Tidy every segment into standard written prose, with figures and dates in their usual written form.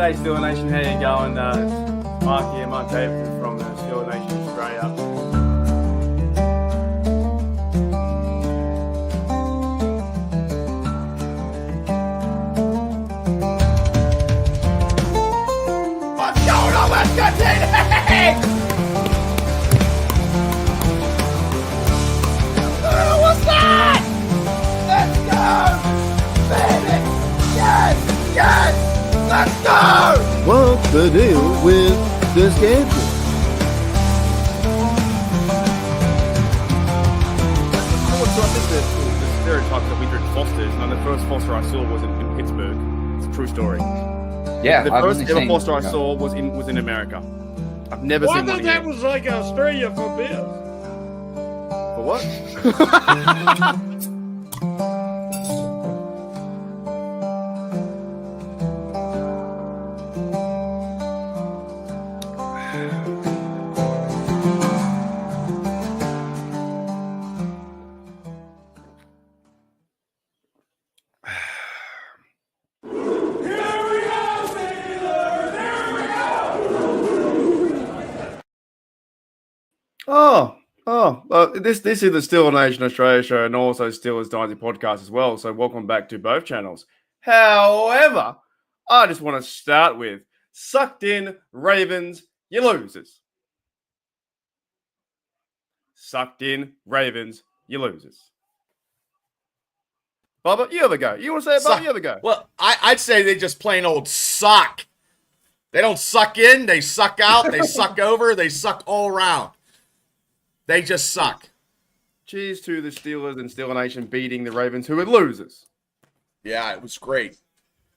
G'day, Steeler Nation. How you going? It's Mark here, Mark Davidson from Steeler Nation Australia. What's going on? Let's continue! What's that? Let's go! Baby! Yes! Yes! Let's go! What's the deal with the schedule? So I think the stereotype that we drink Fosters, and the first Foster I saw was in Pittsburgh. It's a true story. Yeah, The first ever Foster I saw was in America. I've never Well, I seen one thought that here. was like Australia for biz. For what? This is the Steeler Nation Australia show and also Steelers Dynasty podcast as well. So welcome back to both channels. However, I just want to start with sucked in Ravens, you losers. Sucked in Ravens, you losers. Bubba, you have a go. You want to say it, Bubba? You have a go. Well, I'd say they just plain old suck. They don't suck in, they suck out, they suck over, they suck all around. They just suck. Cheers to the Steelers and Steeler Nation beating the Ravens, who are losers. Yeah, it was great.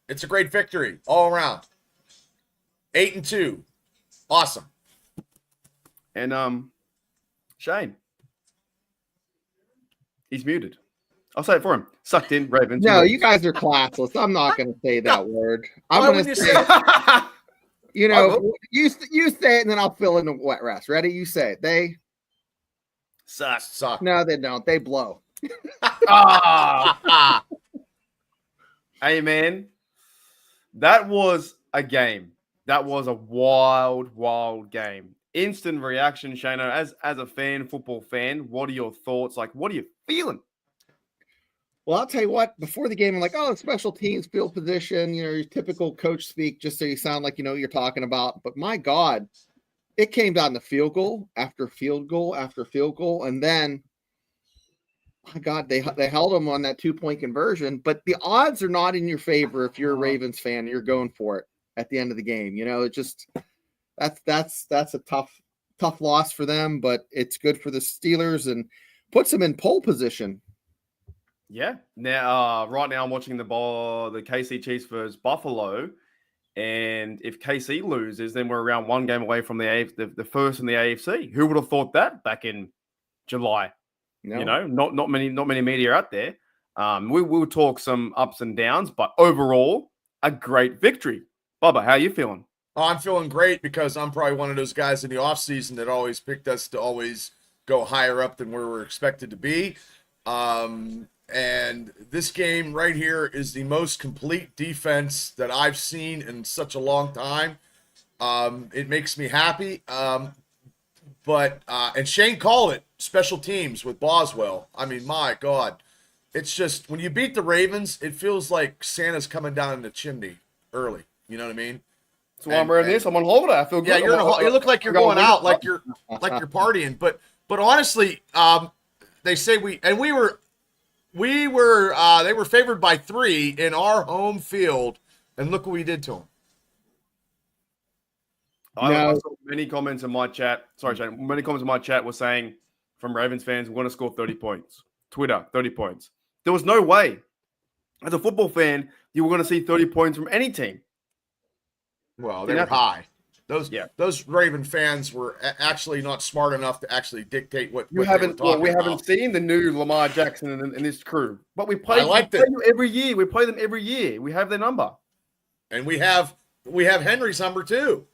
It's a great victory all around. 8-2. Awesome. And Shane. He's muted. I'll say it for him. Sucked in Ravens. No, you guys are classless. I'm not going to say that word. I'm Why going would to you say, say you know, you say it and then I'll fill in the wet rest. Ready? You say it. They suck? No, they don't. They blow. Ah. Hey, man. That was a game. That was a wild, wild game. Instant reaction, Shano. As a fan, football fan, what are your thoughts? Like, what are you feeling? Well, I'll tell you what, before the game, I'm like, oh, special teams, field position, you know, your typical coach speak, just so you sound like you know what you're talking about. But my God, it came down to field goal after field goal after field goal. And then, my God, they held them on that 2-point conversion. But the odds are not in your favor if you're a Ravens fan and you're going for it at the end of the game. You know, it just, that's a tough loss for them, but it's good for the Steelers and puts them in pole position. Yeah. Now, right now, I'm watching the KC Chiefs versus Buffalo, and if KC loses, then we're around one game away from the first in the AFC. Who would have thought that back in July? No. You know, not many media out there. We'll talk some ups and downs, but overall, a great victory. Bubba, how are you feeling? Oh, I'm feeling great because I'm probably one of those guys in the offseason that always picked us to always go higher up than where we're expected to be. And this game right here is the most complete defense that I've seen in such a long time. It makes me happy. And Shane called it special teams with Boswell. I mean, my God. It's just, when you beat the Ravens, it feels like Santa's coming down in the chimney early. You know what I mean? That's why I'm wearing this. I'm on holiday. I feel good. Yeah, you look like you're going out, like you're partying. But honestly, they say they were favored by 3 in our home field, and look what we did to them. I saw many comments in my chat. Sorry, Shane. Many comments in my chat were saying from Ravens fans, we're going to score 30 points. Twitter, 30 points. There was no way, as a football fan, you were going to see 30 points from any team. Well, they were high. Those Raven fans were actually not smart enough to actually dictate what we haven't seen the new Lamar Jackson and this crew, but we play them every year. We play them every year. We have their number, and we have Henry's number too.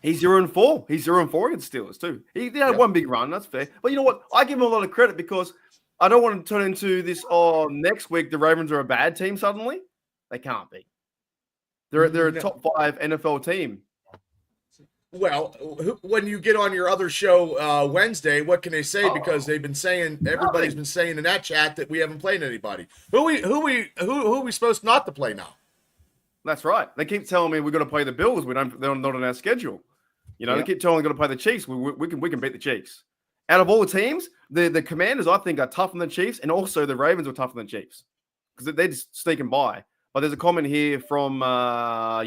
He's 0-4. He's 0-4 against Steelers too. He had one big run. That's fair. But you know what? I give him a lot of credit because I don't want to turn into this. Oh, next week the Ravens are a bad team suddenly. They can't be. They're a top 5 NFL team. Well, when you get on your other show Wednesday, what can they say? Because they've been saying, everybody's been saying in that chat that we haven't played anybody. Who are we supposed not to play now? That's right. They keep telling me we're going to play the Bills. They're not on our schedule. You know, They keep telling me we're going to play the Chiefs. We can beat the Chiefs. Out of all the teams, the Commanders I think are tougher than the Chiefs, and also the Ravens are tougher than the Chiefs because they're just sneaking by. But there's a comment here from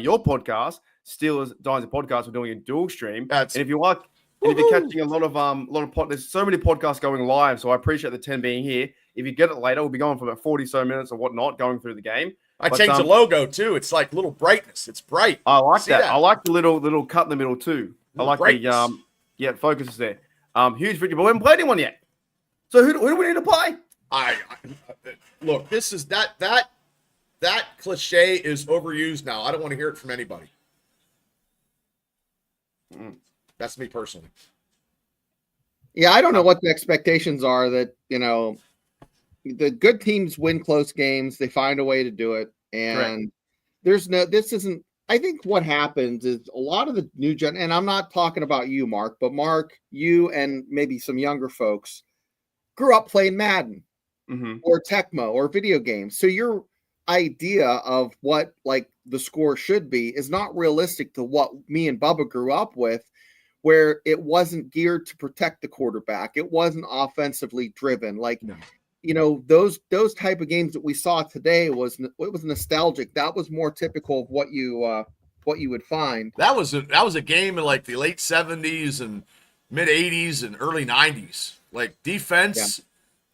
your podcast, Steelers Dynasty Podcast. We're doing a dual stream, and if you're catching a lot of there's so many podcasts going live, so I appreciate the 10 being here. If you get it later, we'll be going for about 40 so minutes or whatnot, going through the game. I changed the logo too. It's like little brightness. It's bright. I like that. I like the little cut in the middle too. I like brightness. The focus is there. Huge victory, but we haven't played anyone yet. So who do we need to play? Look. This is that cliche is overused now. I don't want to hear it from anybody. That's me personally. Yeah, I don't know what the expectations are that, the good teams win close games. They find a way to do it. And I think what happens is a lot of the new gen, and I'm not talking about you, Mark, but Mark, you and maybe some younger folks grew up playing Madden or Tecmo or video games. So your idea of what like the score should be is not realistic to what me and Bubba grew up with, where it wasn't geared to protect the quarterback. It wasn't offensively driven. Like, those type of games that we saw today it was nostalgic. That was more typical of what you would find. That was a game in like the late 70s and mid 80s and early 90s. Like defense,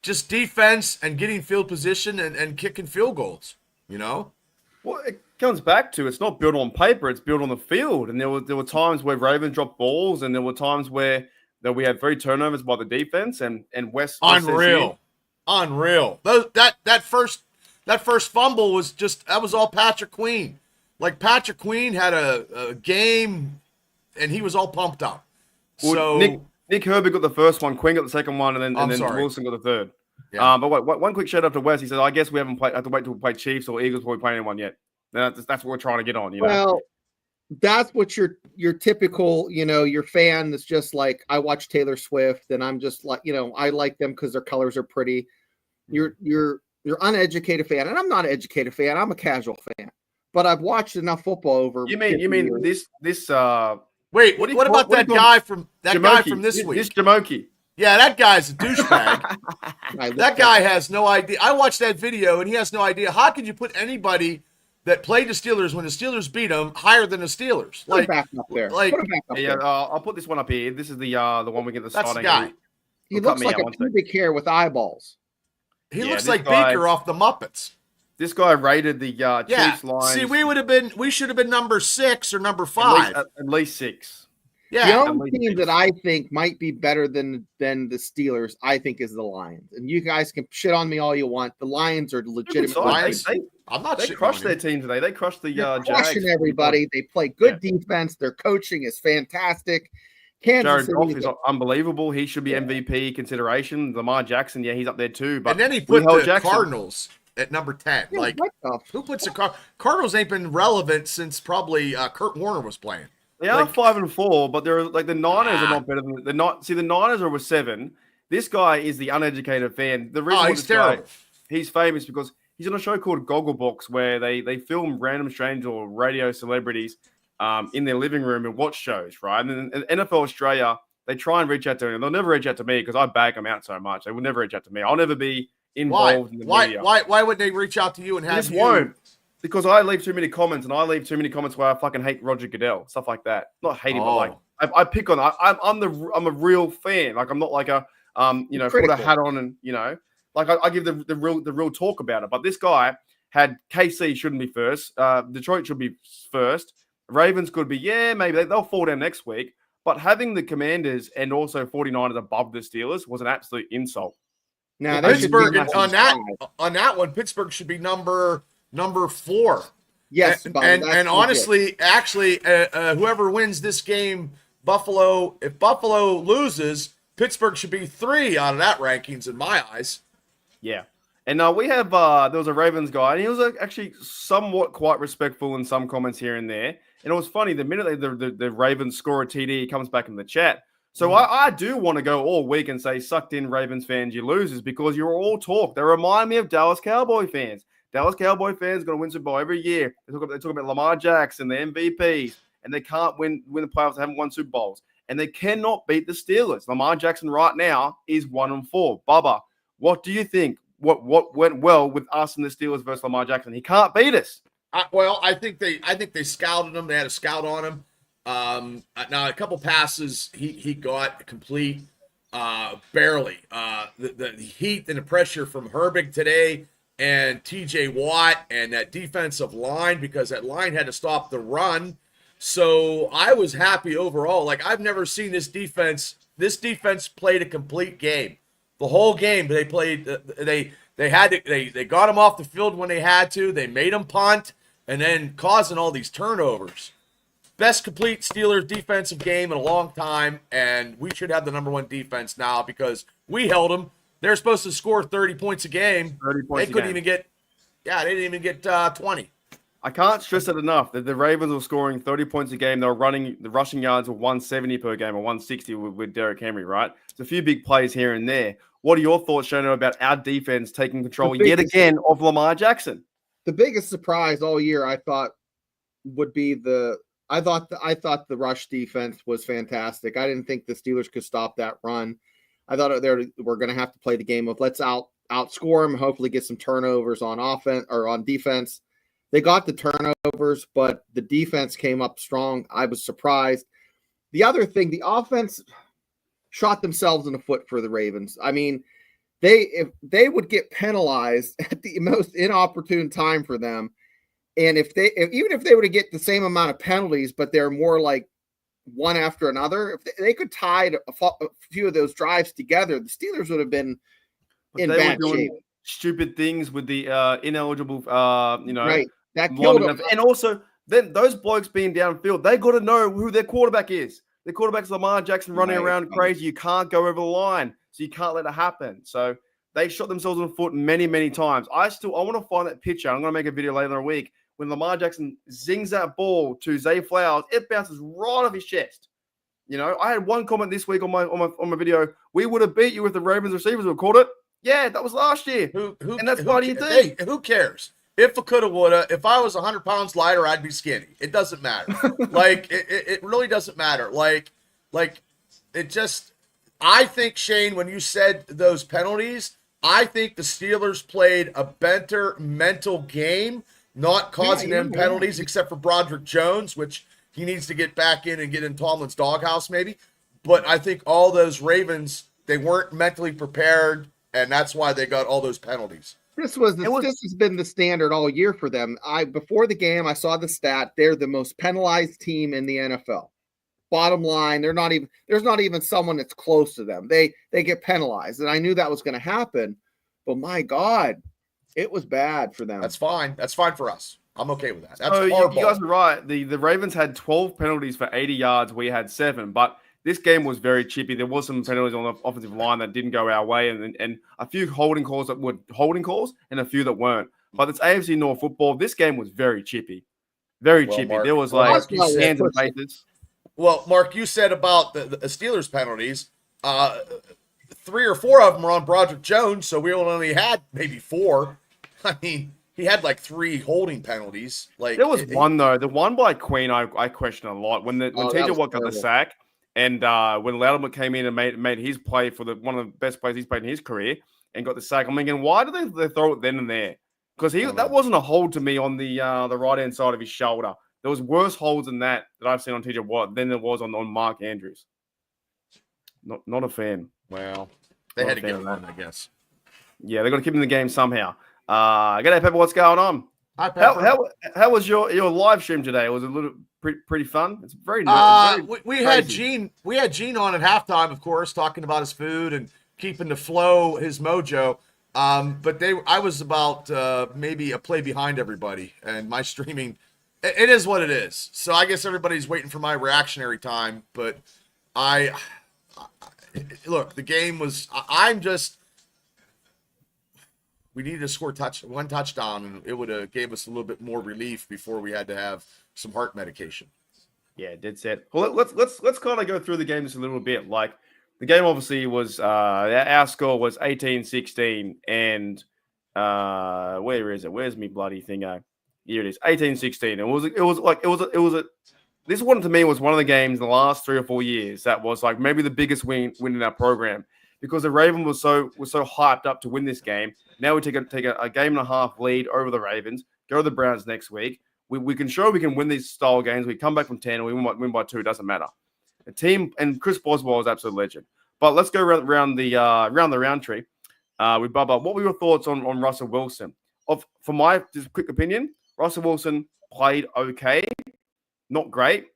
just defense and getting field position and kicking field goals. Well, it comes back to it's not built on paper; it's built on the field. And there were times where Ravens dropped balls, and there were times where we had 3 turnovers by the defense. And West unreal. That first fumble was that was all Patrick Queen. Like Patrick Queen had a game, and he was all pumped up. Well, so Nick Herbert got the first one, Queen got the second one, and then Wilson got the third. Yeah. But wait, one quick shout out to Wes. He said, "I guess we haven't have to wait till we play Chiefs or Eagles before we play anyone yet." That's what we're trying to get on. Well, that's what your typical, your fan that's just like, I watch Taylor Swift, and I'm just like, I like them because their colors are pretty. You're uneducated fan, and I'm not an educated fan. I'm a casual fan, but I've watched enough football over. You mean this? Wait, what about that guy from this week? This Jamoki. Yeah, that guy's a douchebag. That guy has no idea. I watched that video, and he has no idea. How could you put anybody that played the Steelers when the Steelers beat them higher than the Steelers? Like, back up there. I'll put this one up here. This is the one we get the starting. That's the guy. He looks like a pubic hair with eyeballs. He looks like Baker off the Muppets. This guy rated the Chiefs line. See, we should have been number 6 or number 5. At least 6. Yeah, the only team that I think might be better than the Steelers, I think, is the Lions. And you guys can shit on me all you want. The Lions are legitimate. They crushed their team today. They crushed the Jags. Crushing everybody. They play good defense. Their coaching is fantastic. Jared Goff is unbelievable. He should be MVP consideration. Lamar Jackson, he's up there too. But and then he put the Cardinals at number 10. Yeah, like, who puts the Cardinals ain't been relevant since probably Kurt Warner was playing. They are 5-4, but they're like the Niners are not better than the Niners are with 7. This guy is the uneducated fan. The reason he's terrible. He's famous because he's on a show called Gogglebox where they film random strangers or radio celebrities in their living room and watch shows, right? And then NFL Australia, they try and reach out to them. They'll never reach out to me because I bag them out so much. They will never reach out to me. I'll never be involved in the media. Why would they reach out to you and have you? Won't. Because I leave too many comments, and I leave too many comments where I fucking hate Roger Goodell, stuff like that. Not hating, but like I pick on. I'm a real fan. Like I'm not like a put a hat on and like I give the real talk about it. But this guy had KC shouldn't be first. Detroit should be first. Ravens could be maybe they'll fall down next week. But having the Commanders and also 49ers above the Steelers was an absolute insult. Now Pittsburgh on that one, Pittsburgh should be number 4. Yes, and honestly, actually, whoever wins this game, if Buffalo loses, Pittsburgh should be 3 out of that rankings in my eyes. Yeah, And we have there was a Ravens guy, and he was actually somewhat quite respectful in some comments here and there. And it was funny, the minute the Ravens score a TD, he comes back in the chat. So I do want to go all week and say, sucked in Ravens fans, you losers, because you're all talk. They remind me of Dallas Cowboy fans. Dallas Cowboy fans going to win Super Bowl every year. They talk about Lamar Jackson, the MVPs, and they can't win the playoffs. They haven't won Super Bowls. And they cannot beat the Steelers. Lamar Jackson right now is 1-4. Bubba, what do you think? What went well with us and the Steelers versus Lamar Jackson? He can't beat us. I think they scouted him. They had a scout on him. Now a couple passes he got complete, barely. The heat and the pressure from Herbig today and TJ Watt and that defensive line, because that line had to stop the run. So I was happy overall. Like, I've never seen this defense. This defense played a complete game. The whole game they played. They got him off the field when they had to. They made him punt, and then causing all these turnovers. Best complete Steelers defensive game in a long time, and we should have the #1 defense now because we held them. They're supposed to score 30 points a game. 30 points. They couldn't even get. Yeah, they didn't even get 20. I can't stress it enough that the Ravens were scoring 30 points a game. They were running the rushing yards of 170 per game or 160 with Derrick Henry, right? It's a few big plays here and there. What are your thoughts, Shona, about our defense taking control yet again of Lamar Jackson? The biggest surprise all year, I thought, would be I thought the rush defense was fantastic. I didn't think the Steelers could stop that run. I thought we're going to have to play the game of let's outscore them, hopefully get some turnovers on offense or on defense. They got the turnovers, but the defense came up strong. I was surprised. The other thing, the offense shot themselves in the foot for the Ravens. I mean, if they would get penalized at the most inopportune time for them, and even if they were to get the same amount of penalties, but they're more like one after another, if they could tie a few of those drives together, the Steelers would have been in bad shape. Stupid things with the ineligible, right. That killed them. And also, then those blokes being downfield, they got to know who their quarterback is. Their quarterback's Lamar Jackson running around crazy. You can't go over the line, so you can't let it happen. So they shot themselves in the foot many, many times. I want to find that picture. I'm going to make a video later in the week when Lamar Jackson zings that ball to Zay Flowers. It bounces right off his chest. You know, I had one comment this week on my video. We would have beat you if the Ravens receivers would have called it. Yeah, that was last year. And that's why do you think? Hey, who cares? If I coulda, woulda, if I was 100 pounds lighter, I'd be skinny. It doesn't matter. Like, it really doesn't matter. Like, it just, I think, Shane, when you said those penalties, I think the Steelers played a better mental game, not causing them penalties, except for Broderick Jones, which he needs to get back in and get in Tomlin's doghouse maybe. But I think all those Ravens, they weren't mentally prepared, and that's why they got all those penalties. This has been the standard all year for them. Before the game, I saw the stat. They're the most penalized team in the NFL. Bottom line, there's not even someone that's close to them. They get penalized, and I knew that was going to happen. But my God, it was bad for them. That's fine. That's fine for us. I'm okay with that. That's you guys are right. The Ravens had 12 penalties for 80 yards. We had 7, but this game was very chippy. There was some penalties on the offensive line that didn't go our way, and a few holding calls that were holding calls, and a few that weren't. But it's AFC North football. This game was very chippy, very chippy. Mark, there was like hands and faces. Well, Mark, you said about the Steelers penalties. 3 or 4 of them were on Broderick Jones, so we only had maybe 4. I mean, he had like 3 holding penalties. Like there was one though. The one by Queen, I question a lot when TJ Watt got the sack. And when Loudermilk came in and made his play for one of the best plays he's played in his career and got the sack, I'm thinking, why did they throw it then and there? Because that wasn't a hold to me on the right-hand side of his shoulder. There was worse holds than that I've seen on TJ Watt than there was on Mark Andrews. Not a fan. Well, they had to get him on, I guess. Yeah, they're going to keep him in the game somehow. G'day, Pepper. What's going on? Hi, Pepper. How was your live stream today? Was it a little pretty fun? It's very. We had Gene. We had Gene on at halftime, of course, talking about his food and keeping the flow, his mojo. But I was about maybe a play behind everybody, and my streaming. It is what it is. So I guess everybody's waiting for my reactionary time. But look, the game was. I'm just. we needed to score one touchdown, and it would have gave us a little bit more relief before we had to have some heart medication. Yeah, dead set. Well, let's kind of go through the game just a little bit. Like the game obviously was our score was 18-16, and where is it? Where's me bloody thing? Here it is, 18-16. It was a this one to me was one of the games in the last 3 or 4 years that was like maybe the biggest win in our program, because the Ravens was so hyped up to win this game. Now we take a game and a half lead over the Ravens, go to the Browns next week. We can show we can win these style games. We come back from 10 and we win by 2. It doesn't matter. The team and Chris Boswell is absolute legend. But let's go around the round tree with Bubba. What were your thoughts on Russell Wilson? For my just quick opinion, Russell Wilson played okay, not great,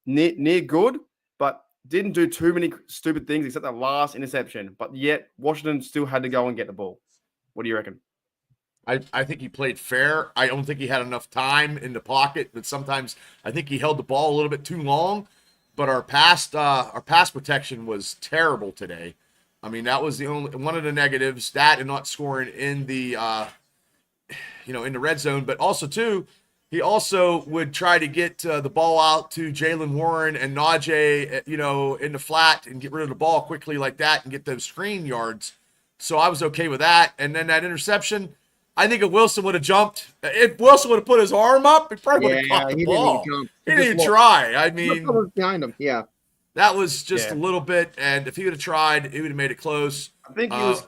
near good, but didn't do too many stupid things except that last interception. But yet Washington still had to go and get the ball. What do you reckon? I think he played fair. I don't think he had enough time in the pocket, but sometimes I think he held the ball a little bit too long. But our pass protection was terrible today. I mean, that was the only one of the negatives. That and not scoring in the in the red zone. But also too, he also would try to get the ball out to Jalen Warren and Najee, in the flat and get rid of the ball quickly like that and get those screen yards. So I was okay with that. And then that interception, I think if Wilson would have jumped, if Wilson would have put his arm up, he probably would have caught the ball. He didn't even try. I mean, behind him. Yeah, that was just a little bit. And if he would have tried, he would have made it close. I think he was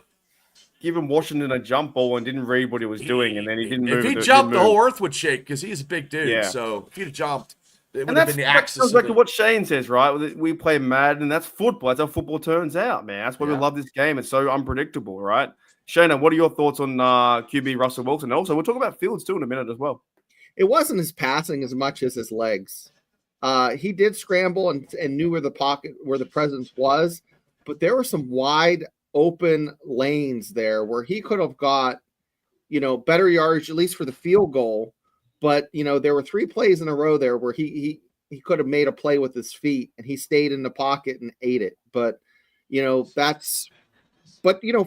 giving Washington a jump ball and didn't read what he was doing, and then he didn't move. If he jumped, the whole earth would shake because he's a big dude. Yeah. So if he'd have jumped, it would have been the axis. That sounds like what Shane says, right? We play mad, and that's football. That's how football turns out, man. That's why we love this game. It's so unpredictable, right? Shayna, what are your thoughts on QB Russell Wilson? And also, we'll talk about Fields too in a minute as well. It wasn't his passing as much as his legs. He did scramble and knew where the presence was, but there were some wide open lanes there where he could have got, better yardage, at least for the field goal. But, there were 3 plays in a row there where he could have made a play with his feet and he stayed in the pocket and ate it. But,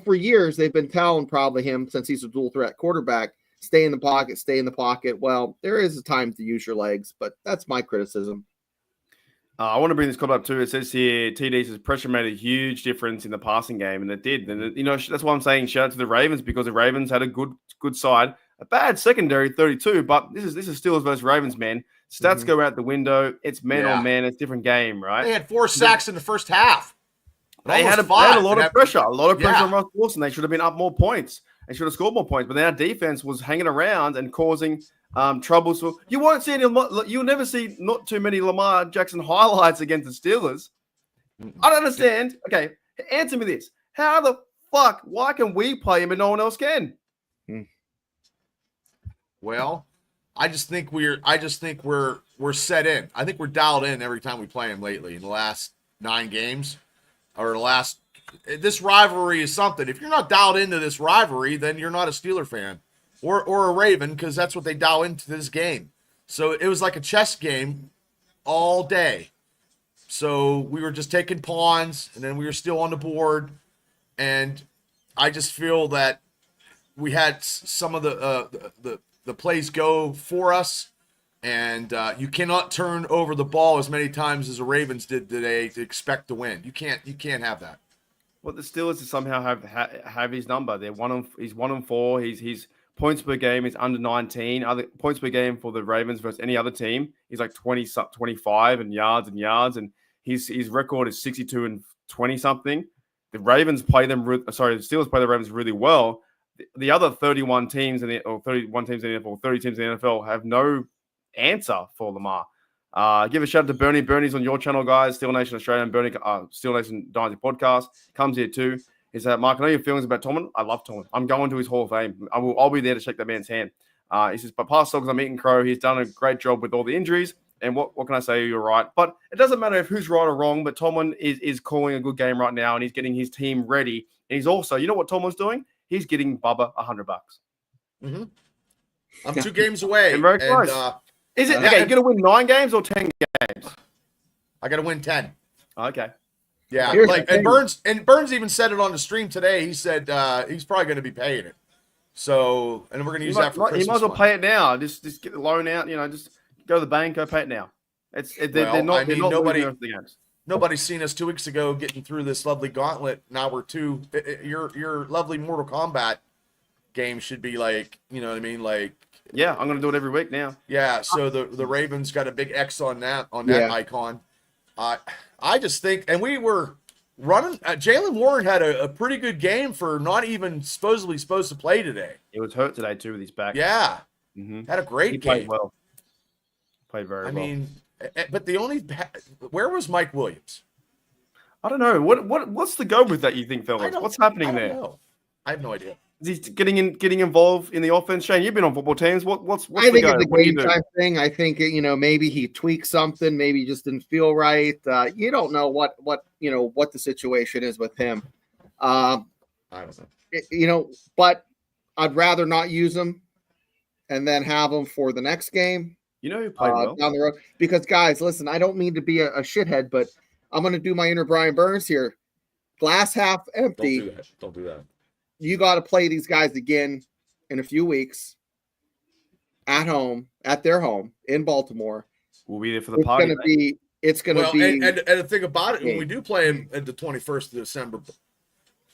for years they've been telling probably him, since he's a dual threat quarterback, stay in the pocket. Well, there is a time to use your legs, but that's my criticism. I want to bring this comment up too. It says here, TD says pressure made a huge difference in the passing game, and it did. And that's why I'm saying shout out to the Ravens, because the Ravens had a good side, a bad secondary, 32. But this is Steelers versus Ravens, man. Stats go out the window. It's man on man. It's a different game, right? They had 4 sacks in the first half. They had a lot of pressure. A lot of pressure on Russell Wilson. They should have been up more points. They should have scored more points. But then our defense was hanging around and causing troubles. You won't see any. You'll never see not too many Lamar Jackson highlights against the Steelers. I don't understand. Okay, answer me this: how the fuck? Why can we play him and no one else can? Well, I just think we're set in. I think we're dialed in every time we play him lately in the last 9 games. This rivalry is something. If you're not dialed into this rivalry, then you're not a Steeler fan or a Raven, because that's what they dial into this game. So it was like a chess game all day. So we were just taking pawns, and then we were still on the board. And I just feel that we had some of the plays go for us. And you cannot turn over the ball as many times as the Ravens did today to expect to win. You can't have that. Well, the Steelers somehow have his number. He's 1-4. His points per game is under 19. Other points per game for the Ravens versus any other team, he's like 25 and yards. And his record is 62 and 20 something. The Steelers play the Ravens really well. The other 31 teams in the NFL, 30 teams in the NFL have no answer for Lamar. Give a shout out to Bernie. Bernie's on your channel, guys. Steel Nation Australia and Bernie, Steel Nation Dynasty podcast comes here too. He said, Mark, I know your feelings about Tomlin. I love Tomlin. I'm going to his Hall of Fame. I'll be there to shake that man's hand. He says, but past dogs, I'm eating crow. He's done a great job with all the injuries. And what can I say? You're right. But it doesn't matter if who's right or wrong, but Tomlin is calling a good game right now, and he's getting his team ready. And he's also, you know what Tomlin's doing? He's getting Bubba $100. Mm-hmm. I'm 2 games away. And very close. Is it okay? You're going to win 9 games or 10 games? I got to win 10. Okay. Yeah, and Burns even said it on the stream today. He said he's probably going to be paying it. So, and we're going to You use might, that for Christmas. you might as well fund. pay it now. Just get the loan out. Just go to the bank, go pay it now. They're not losing the rest of the games. Nobody's seen us 2 weeks ago getting through this lovely gauntlet. Now we're two. Your lovely Mortal Kombat game should be like, you know what I mean? Like, yeah, I'm gonna do it every week now. Yeah. So the Ravens got a big X on that icon. I just think, and we were running. Jalen Warren had a pretty good game for not even supposedly supposed to play today. He was hurt today too with his back. Yeah. Had a great He game. played well. Played very well. I mean, but where was Mike Williams? I don't know. What's the go with that, you think, fellas? What's happening there? Know. I have no idea. Is he getting involved in the offense? Shane, you've been on football teams. What's I think the it's a go? game time thing. I think maybe he tweaked something. Maybe he just didn't feel right. You don't know what the situation is with him. I don't know. But I'd rather not use him and then have him for the next game. You know who played well down the road. Because guys, listen, I don't mean to be a shithead, but I'm going to do my inner Brian Burns here. Glass half empty. Don't do that. You got to play these guys again in a few weeks at their home in Baltimore. We'll be there for the party. It's going to be. And the thing about it, when we do play him at the 21st of December,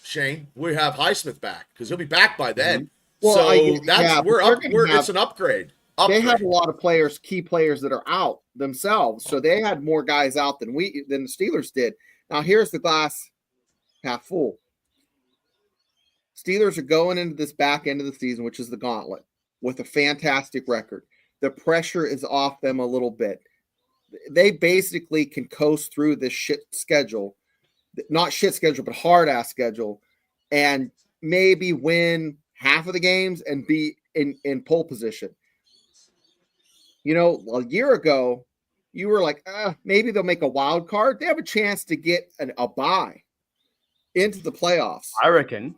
Shane, we have Highsmith back because he'll be back by then. Well, so it's an upgrade. They have a lot of key players that are out themselves. So they had more guys out than the Steelers did. Now here's the glass half full. Steelers are going into this back end of the season, which is the gauntlet, with a fantastic record. The pressure is off them a little bit. They basically can coast through this shit schedule, not shit schedule, but hard ass schedule, and maybe win half of the games and be in pole position. A year ago, you were like, maybe they'll make a wild card. They have a chance to get a bye into the playoffs. I reckon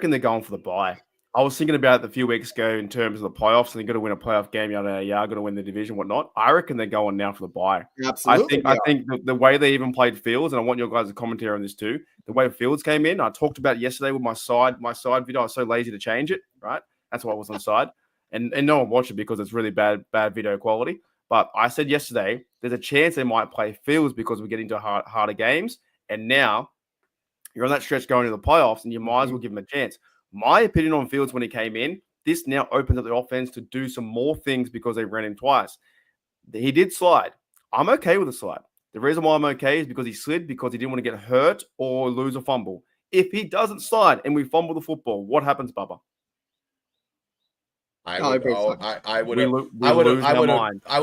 they're going for the bye. I was thinking about it a few weeks ago in terms of the playoffs, and they're going to win a playoff game. Got to win the division, whatnot. I reckon they're going now for the bye. Absolutely. I think the way they even played Fields, and I want your guys' commentary on this too. The way Fields came in, I talked about it yesterday with my side video. I was so lazy to change it. Right, that's why I was on the side, and no one watched it because it's really bad video quality. But I said yesterday, there's a chance they might play Fields because we get into harder games, and now you're on that stretch going to the playoffs, and you might as well give them a chance. My opinion on Fields when he came in, this now opens up the offense to do some more things because they ran him twice. He did slide. I'm okay with the slide. The reason why I'm okay is because he slid because he didn't want to get hurt or lose a fumble. If he doesn't slide and we fumble the football, what happens, Bubba? I would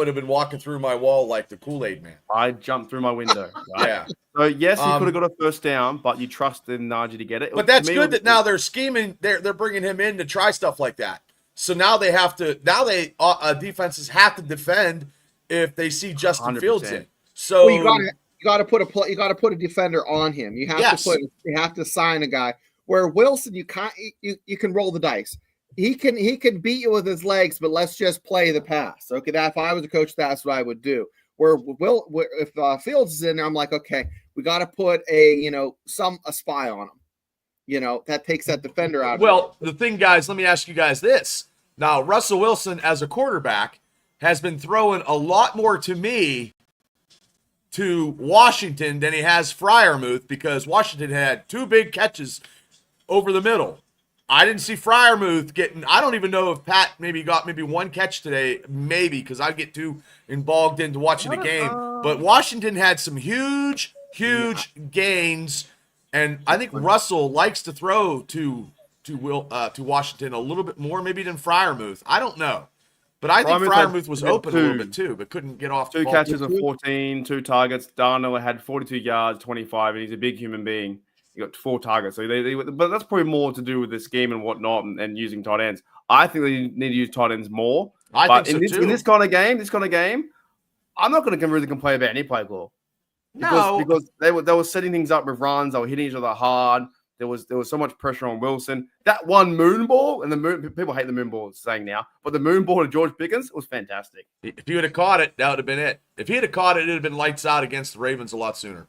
have been walking through my wall like the Kool-Aid man. I jumped through my window. Right? Yeah. So yes, he could have got a first down, but you trusted Najee to get it. But that's good that now they're scheming. They're bringing him in to try stuff like that. So now they have to. Now defenses have to defend if they see Justin 100%. Fields in. So you got to put a defender on him. You have to sign a guy. Where Wilson, you can roll the dice. He can beat you with his legs, but let's just play the pass. Okay, if I was a coach, that's what I would do. If Fields is in there, I'm like, okay, we got to put a spy on him. That takes that defender out. Well, the thing, guys, let me ask you guys this. Now, Russell Wilson as a quarterback has been throwing a lot more to me to Washington than he has Freiermuth because Washington had 2 big catches over the middle. I didn't see Freiermuth getting. I don't even know if Pat got one catch today, maybe because I get too involved into watching the game. But Washington had some huge gains, and I think Russell likes to throw to Washington a little bit more, maybe than Freiermuth. I don't know, but I think Freiermuth was open a little bit too, but couldn't get off. 2 catches of 14, 2 targets. Darnell had 42 yards, 25, and he's a big human being. He got 4 targets. So but that's probably more to do with the scheme and whatnot and using tight ends. I think they need to use tight ends more. I think so too. In this kind of game, I'm not going to really complain about any play call. Because they were setting things up with runs. They were hitting each other hard. There was so much pressure on Wilson. That one moon ball, and people hate the moon ball saying now, but the moon ball to George Pickens was fantastic. If he would have caught it, that would have been it. If he had caught it, it would have been lights out against the Ravens a lot sooner.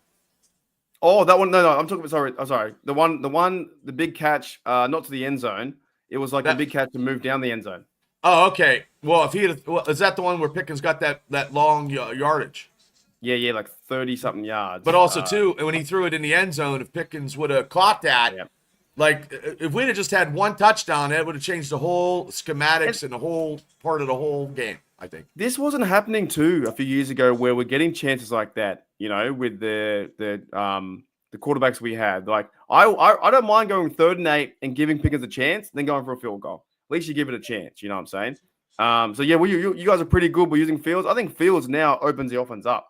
Oh, that one. No, I'm talking about. Sorry. The big catch, not to the end zone. It was like a big catch to move down the end zone. Oh, okay. Well, if he had, is that the one where Pickens got that long yardage? Yeah, like 30-something yards. But also, too, when he threw it in the end zone, if Pickens would have caught that, like, if we'd have just had one touchdown, it would have changed the whole schematics and the whole part of the whole game, I think. This wasn't happening, too, a few years ago where we're getting chances like that, with the quarterbacks we had. Like, I don't mind going 3rd and 8 and giving Pickens a chance, then going for a field goal. At least you give it a chance, you know what I'm saying? So, yeah, you guys are pretty good with using Fields. I think Fields now opens the offense up.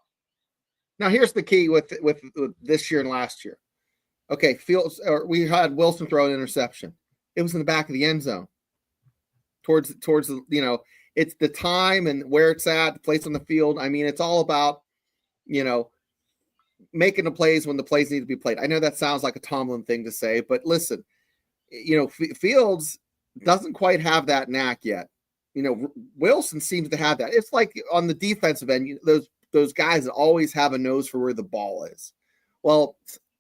Now, here's the key with this year and last year. Okay, Fields, or we had Wilson throw an interception. It was in the back of the end zone. Towards it's the time and where it's at, the place on the field. I mean, it's all about, making the plays when the plays need to be played. I know that sounds like a Tomlin thing to say, but listen, Fields doesn't quite have that knack yet. Wilson seems to have that. It's like on the defensive end, those guys that always have a nose for where the ball is. Well,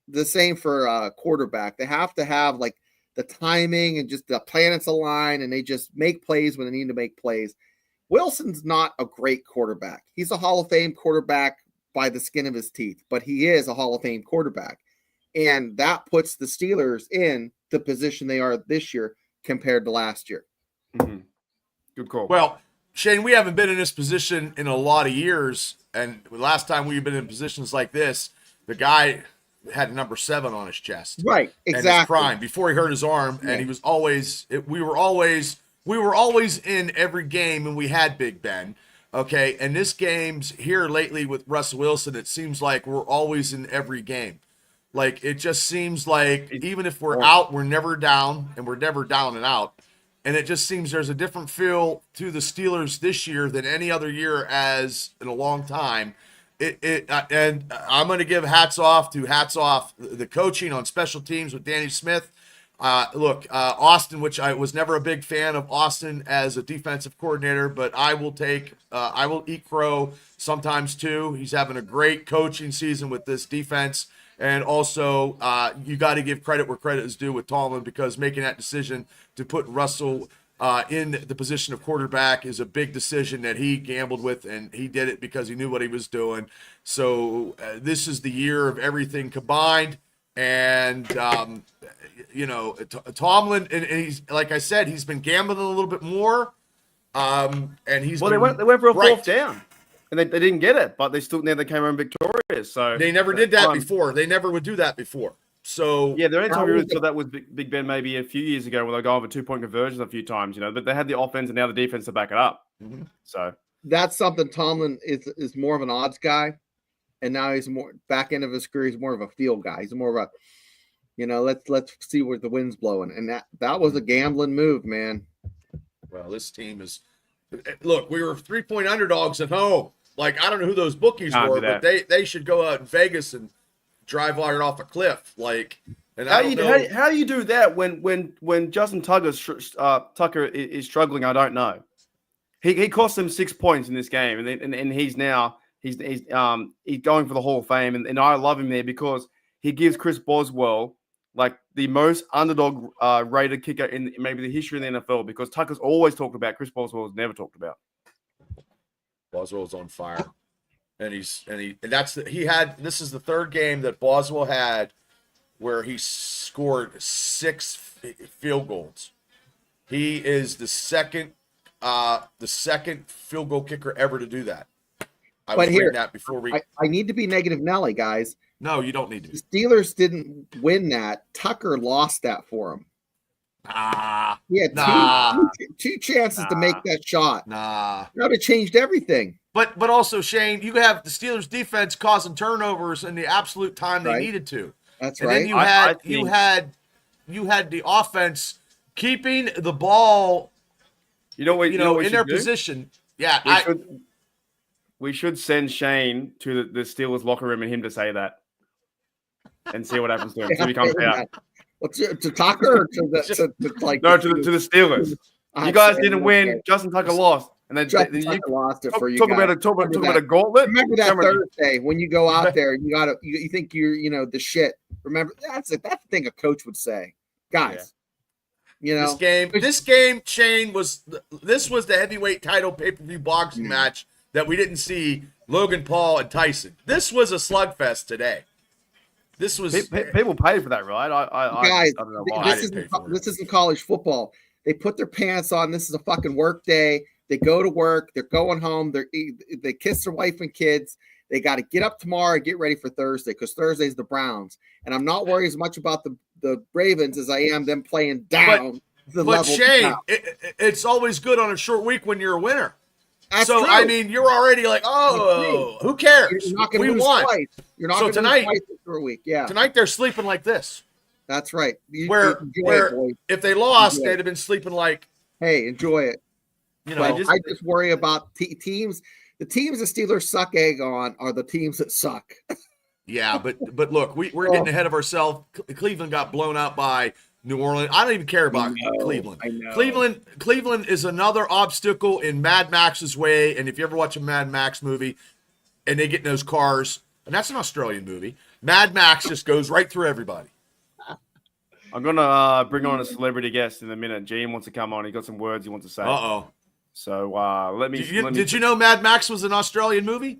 the same for quarterback. They have to have like the timing and just the planets align, and they just make plays when they need to make plays. Wilson's not a great quarterback. He's a Hall of Fame quarterback by the skin of his teeth, but he is a Hall of Fame quarterback. And that puts the Steelers in the position they are this year compared to last year. Mm-hmm. Good call. Well, Shane, we haven't been in this position in a lot of years. And the last time we've been in positions like this, the guy had a number 7 on his chest. Right, exactly. And his prime before he hurt his arm. And he was always, we were always in every game, and we had Big Ben. Okay. And this game's here lately with Russell Wilson, it seems like we're always in every game. Like, it just seems like even if we're out, we're never down, and we're never down and out. And it just seems there's a different feel to the Steelers this year than any other year as in a long time. And I'm going to give hats off the coaching on special teams with Danny Smith. Austin, which I was never a big fan of Austin as a defensive coordinator, but I will eat crow sometimes too. He's having a great coaching season with this defense. And also, you got to give credit where credit is due with Tomlin, because making that decision to put Russell in the position of quarterback is a big decision that he gambled with, and he did it because he knew what he was doing. So this is the year of everything combined. And, Tomlin, and he's, like I said, he's been gambling a little bit more. And he's they went for a 4th down. And they didn't get it, but they came home victorious. So they never did that before. They never would do that before. So yeah, the only time we really saw that was Big Ben maybe a few years ago when they go over 2-point conversions a few times. But they had the offense and now the defense to back it up. Mm-hmm. So that's something Tomlin is more of an odds guy, and now he's more back end of his career. He's more of a field guy. He's more of a, let's see where the wind's blowing, and that was a gambling move, man. Well, this team is. Look, we were 3-point underdogs at home. Like, I don't know who those bookies were, but they should go out in Vegas and drive water off a cliff. Like, and how do you do that when Justin Tucker is struggling? I don't know. He cost them 6 points in this game, and he's going for the Hall of Fame, and I love him there because he gives Chris Boswell like the most underdog rated kicker in maybe the history of the NFL, because Tucker's always talked about, Chris Boswell's never talked about. Boswell's on fire, and this is the 3rd game that Boswell had where he scored 6 field goals. He is the second field goal kicker ever to do that. I was reading that before I need to be negative Nelly, guys. No, you don't need to. The Steelers didn't win that. Tucker lost that for him. He had two chances to make that shot. That would have changed everything. But also, Shane, you have the Steelers defense causing turnovers in the absolute time they needed to. That's and right. Then you had the offense keeping the ball. In their position. Yeah, we should send Shane to the Steelers locker room and him to say that, and see what happens to him. See if he comes out. To Tucker or to the Steelers. You guys didn't win. Okay. Justin Tucker lost, and then Tucker lost it for you. Talk about a gauntlet. Remember that Thursday when you go out there, you think you're the shit. Remember that's the thing a coach would say, guys. You know, This game, Shane, this was the heavyweight title pay-per-view boxing match that we didn't see Logan Paul and Tyson. This was a slugfest today. This was people pay for that, right? Guys, I don't know why. this isn't college football. They put their pants on. This is a fucking work day. They go to work. They're going home. They kiss their wife and kids. They got to get up tomorrow and get ready for Thursday because Thursday's the Browns. And I'm not worried as much about the Ravens as I am them playing down the level. But Shane, it's always good on a short week when you're a winner. That's so, true. I mean, you're already like, oh, who cares? You're not going to lose twice. You're not going to lose twice for a week. Yeah. Tonight they're sleeping like this. That's right. Where if they lost, they'd have been sleeping like, hey, enjoy it. You know, I just worry about teams. The teams the Steelers suck egg on are the teams that suck. Yeah, but look, we're getting ahead of ourselves. Cleveland got blown out by New Orleans. I don't even care about Cleveland. I know. Cleveland is another obstacle in Mad Max's way. And if you ever watch a Mad Max movie and they get in those cars, and that's an Australian movie, Mad Max just goes right through everybody. I'm gonna bring on a celebrity guest in a minute. Gene wants to come on. He got some words he wants to say. So let me. Did you know Mad Max was an Australian movie?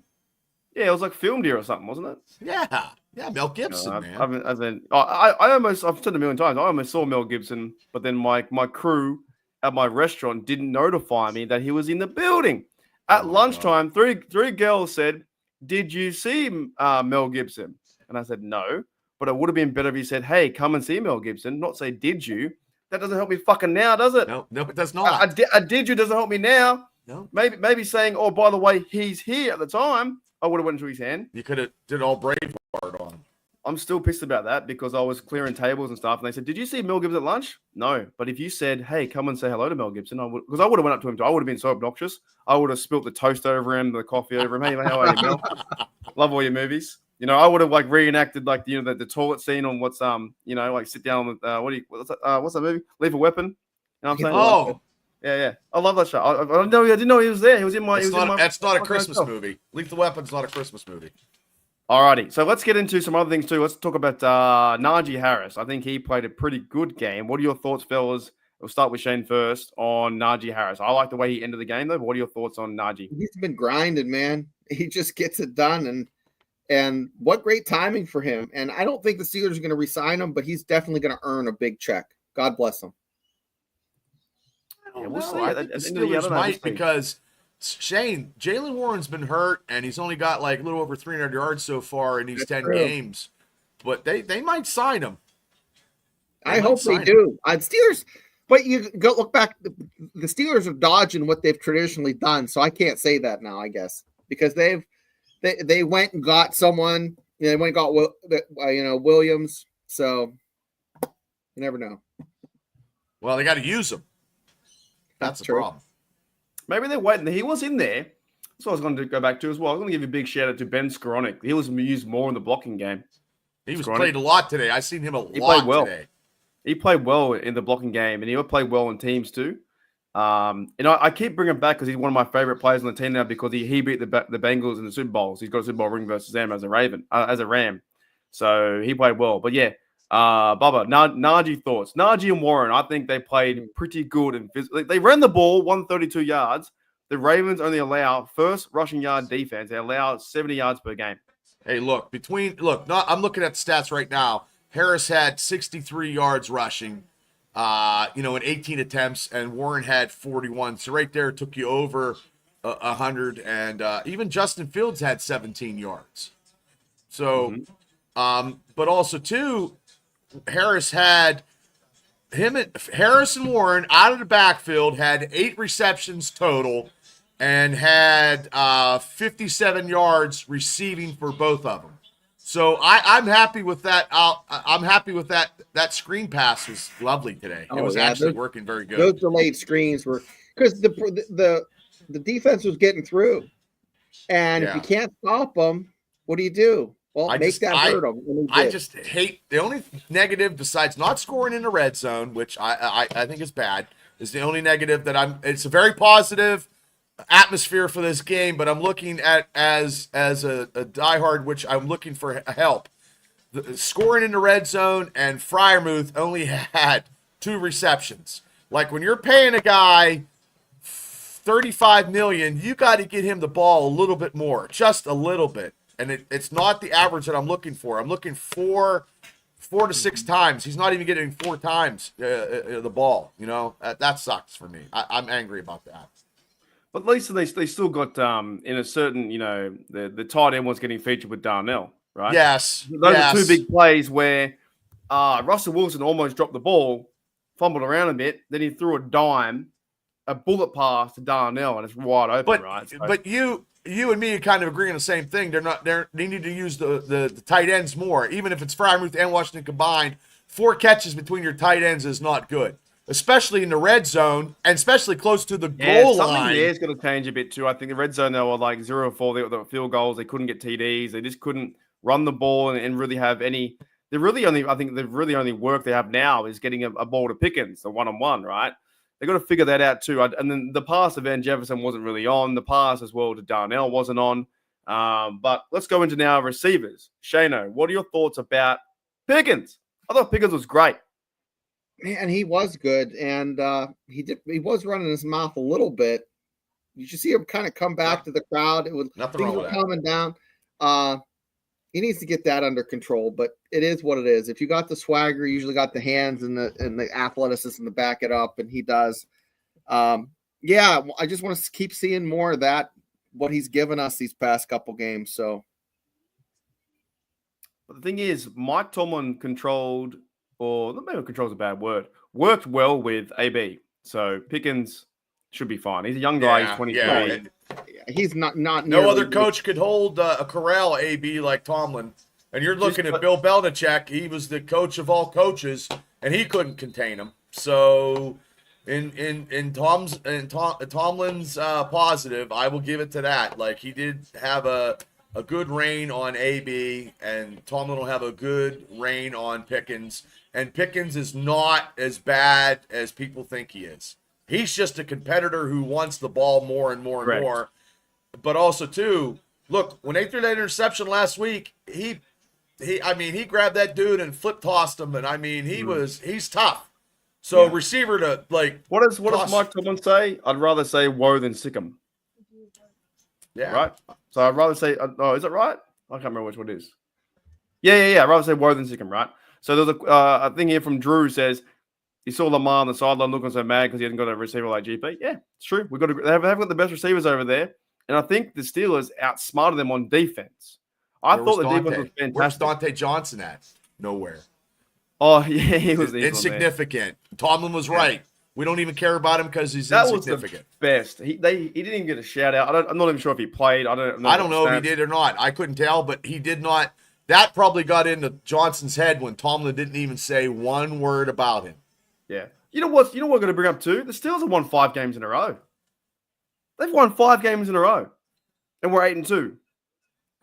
Yeah, it was like filmed here or something, wasn't it? Yeah, Mel Gibson, man. I've said it a million times. I almost saw Mel Gibson, but then my crew at my restaurant didn't notify me that he was in the building. At lunchtime, three girls said, "Did you see Mel Gibson?" And I said, "No." But it would have been better if you said, "Hey, come and see Mel Gibson," not say, "Did you?" That doesn't help me fucking now, does it? No, it does not. A did you doesn't help me now. No. Maybe saying, "Oh, by the way, he's here" at the time. I would have went into his hand. You could have did all Braveheart on him. I'm still pissed about that because I was clearing tables and stuff, and they said, "Did you see Mel Gibson at lunch?" No, but if you said, "Hey, come and say hello to Mel Gibson," I would have went up to him too. I would have been so obnoxious. I would have spilt the toast over him, the coffee over him. Hey, how are you, Mel? Love all your movies. You know, I would have like reenacted like the toilet scene on what's like sit down on the what's that movie? Lethal Weapon. You know what I'm saying? Oh. Yeah. I love that show. I didn't know he was there. He was in my. That's not a Christmas movie. Lethal Weapon's not a Christmas movie. Alrighty, so let's get into some other things too. Let's talk about Najee Harris. I think he played a pretty good game. What are your thoughts, fellas? We'll start with Shane first on Najee Harris. I like the way he ended the game, though. But what are your thoughts on Najee? He's been grinding, man. He just gets it done, and what great timing for him. And I don't think the Steelers are going to re-sign him, but he's definitely going to earn a big check. God bless him. Yeah, we'll see. The Steelers might because Shane, Jaylen Warren's been hurt, and he's only got like a little over 300 yards so far in these 10 games. But they might sign him. I hope they do. Steelers, but you go look back. The Steelers are dodging what they've traditionally done, so I can't say that now. I guess because they went and got someone. They went and got Williams. So you never know. Well, they got to use him. That's the problem. Maybe they're waiting. He was in there. That's what I was going to go back to as well. I was going to give you a big shout out to Ben Skoranek. He was used more in the blocking game. He was played a lot today. I've seen him He played well today. He played well in the blocking game, and he played well in teams too. I keep bringing him back because he's one of my favorite players on the team now because he beat the Bengals in the Super Bowls. He's got a Super Bowl ring versus them as a Ram. So he played well. But yeah, Bubba, Najee thoughts. Najee and Warren, I think they played pretty good. And they ran the ball 132 yards. The Ravens only allow first rushing yard defense. They allow 70 yards per game. Hey, I'm looking at the stats right now. Harris had 63 yards rushing, in 18 attempts, and Warren had 41. So right there, it took you over 100. And even Justin Fields had 17 yards. So, but also too, Harris and Warren out of the backfield had 8 receptions total and had 57 yards receiving for both of them. So I'm happy with that. I'm happy with that. That screen pass was lovely today. It was actually working very good. Those delayed screens were because the defense was getting through, and if you can't stop them, what do? Well, hurt them. I just hate the only negative besides not scoring in the red zone, which I think is bad. Is the only negative that it's a very positive atmosphere for this game, but I'm looking at as a diehard, which I'm looking for help. The scoring in the red zone, and Freiermuth only had 2 receptions. Like when you're paying a guy $35 million, you got to get him the ball a little bit more, just a little bit. And it's not the average that I'm looking for. I'm looking for 4 to 6 times. He's not even getting 4 times the ball. You know, that sucks for me. I'm angry about that. But at least they still got in a certain, you know, the tight end was getting featured with Darnell, right? Yes. Those are 2 big plays where Russell Wilson almost dropped the ball, fumbled around a bit, then he threw a dime, a bullet pass to Darnell, and it's wide open, right? So, but you and me kind of agree on the same thing. They need to use the tight ends more, even if it's Freiermuth and Washington combined. 4 catches between your tight ends is not good, especially in the red zone and especially close to the goal line. Something there is going to change a bit too. I think the red zone, they were like 0-4. They got field goals. They couldn't get TDs. They just couldn't run the ball and really have any. I think the really only work they have now is getting a ball to Pickens, the one-on-one, right? They got to figure that out too. And then the pass to Van Jefferson wasn't really on. The pass as well to Darnell wasn't on. But let's go into now receivers. Shano, what are your thoughts about Pickens? I thought Pickens was great. Man, he was good, and he was running his mouth a little bit. You should see him kind of come back to the crowd. It was Nothing things wrong were with coming down. He needs to get that under control, but it is what it is. If you got the swagger, you usually got the hands and the athleticism to back it up, and he does. Yeah, I just want to keep seeing more of that, what he's given us these past couple games. So, but the thing is, Mike Tomlin controlled, or maybe control is a bad word, worked well with AB. So Pickens should be fine. He's a young guy. He's 23. Yeah. He's not No other coach could hold a corral AB like Tomlin. And you're looking at Bill Belichick. He was the coach of all coaches, and he couldn't contain him. So, in Tomlin's positive, I will give it to that. Like he did have a good reign on AB, and Tomlin will have a good reign on Pickens. And Pickens is not as bad as people think he is. He's just a competitor who wants the ball more and more and Correct. more. But also, too, look, when they threw that interception last week, he grabbed that dude and flip tossed him, and I mean, he's tough. So receiver to like. What does Mike Tomlin say? I'd rather say woe than sick 'em. Yeah. Right. So I'd rather say, oh, is it right? I can't remember which one it is. Yeah. I'd rather say woe than sick 'em. Right. So there's a thing here from Drew says he saw Lamar on the sideline looking so mad because he hadn't got a receiver like GP. Yeah, it's true. They have got the best receivers over there, and I think the Steelers outsmarted them on defense. I thought the defense was fantastic. Where's Dante Johnson at? Nowhere. Oh yeah, he was insignificant. Tomlin was right. We don't even care about him because he's insignificant. Was the best. He didn't even get a shout out. I'm not even sure if he played. I don't know if he did or not. I couldn't tell, but he did not. That probably got into Johnson's head when Tomlin didn't even say one word about him. Yeah. You know what we're going to bring up too? The Steelers have won 5 games in a row. They've won 5 games in a row, and we're 8-2.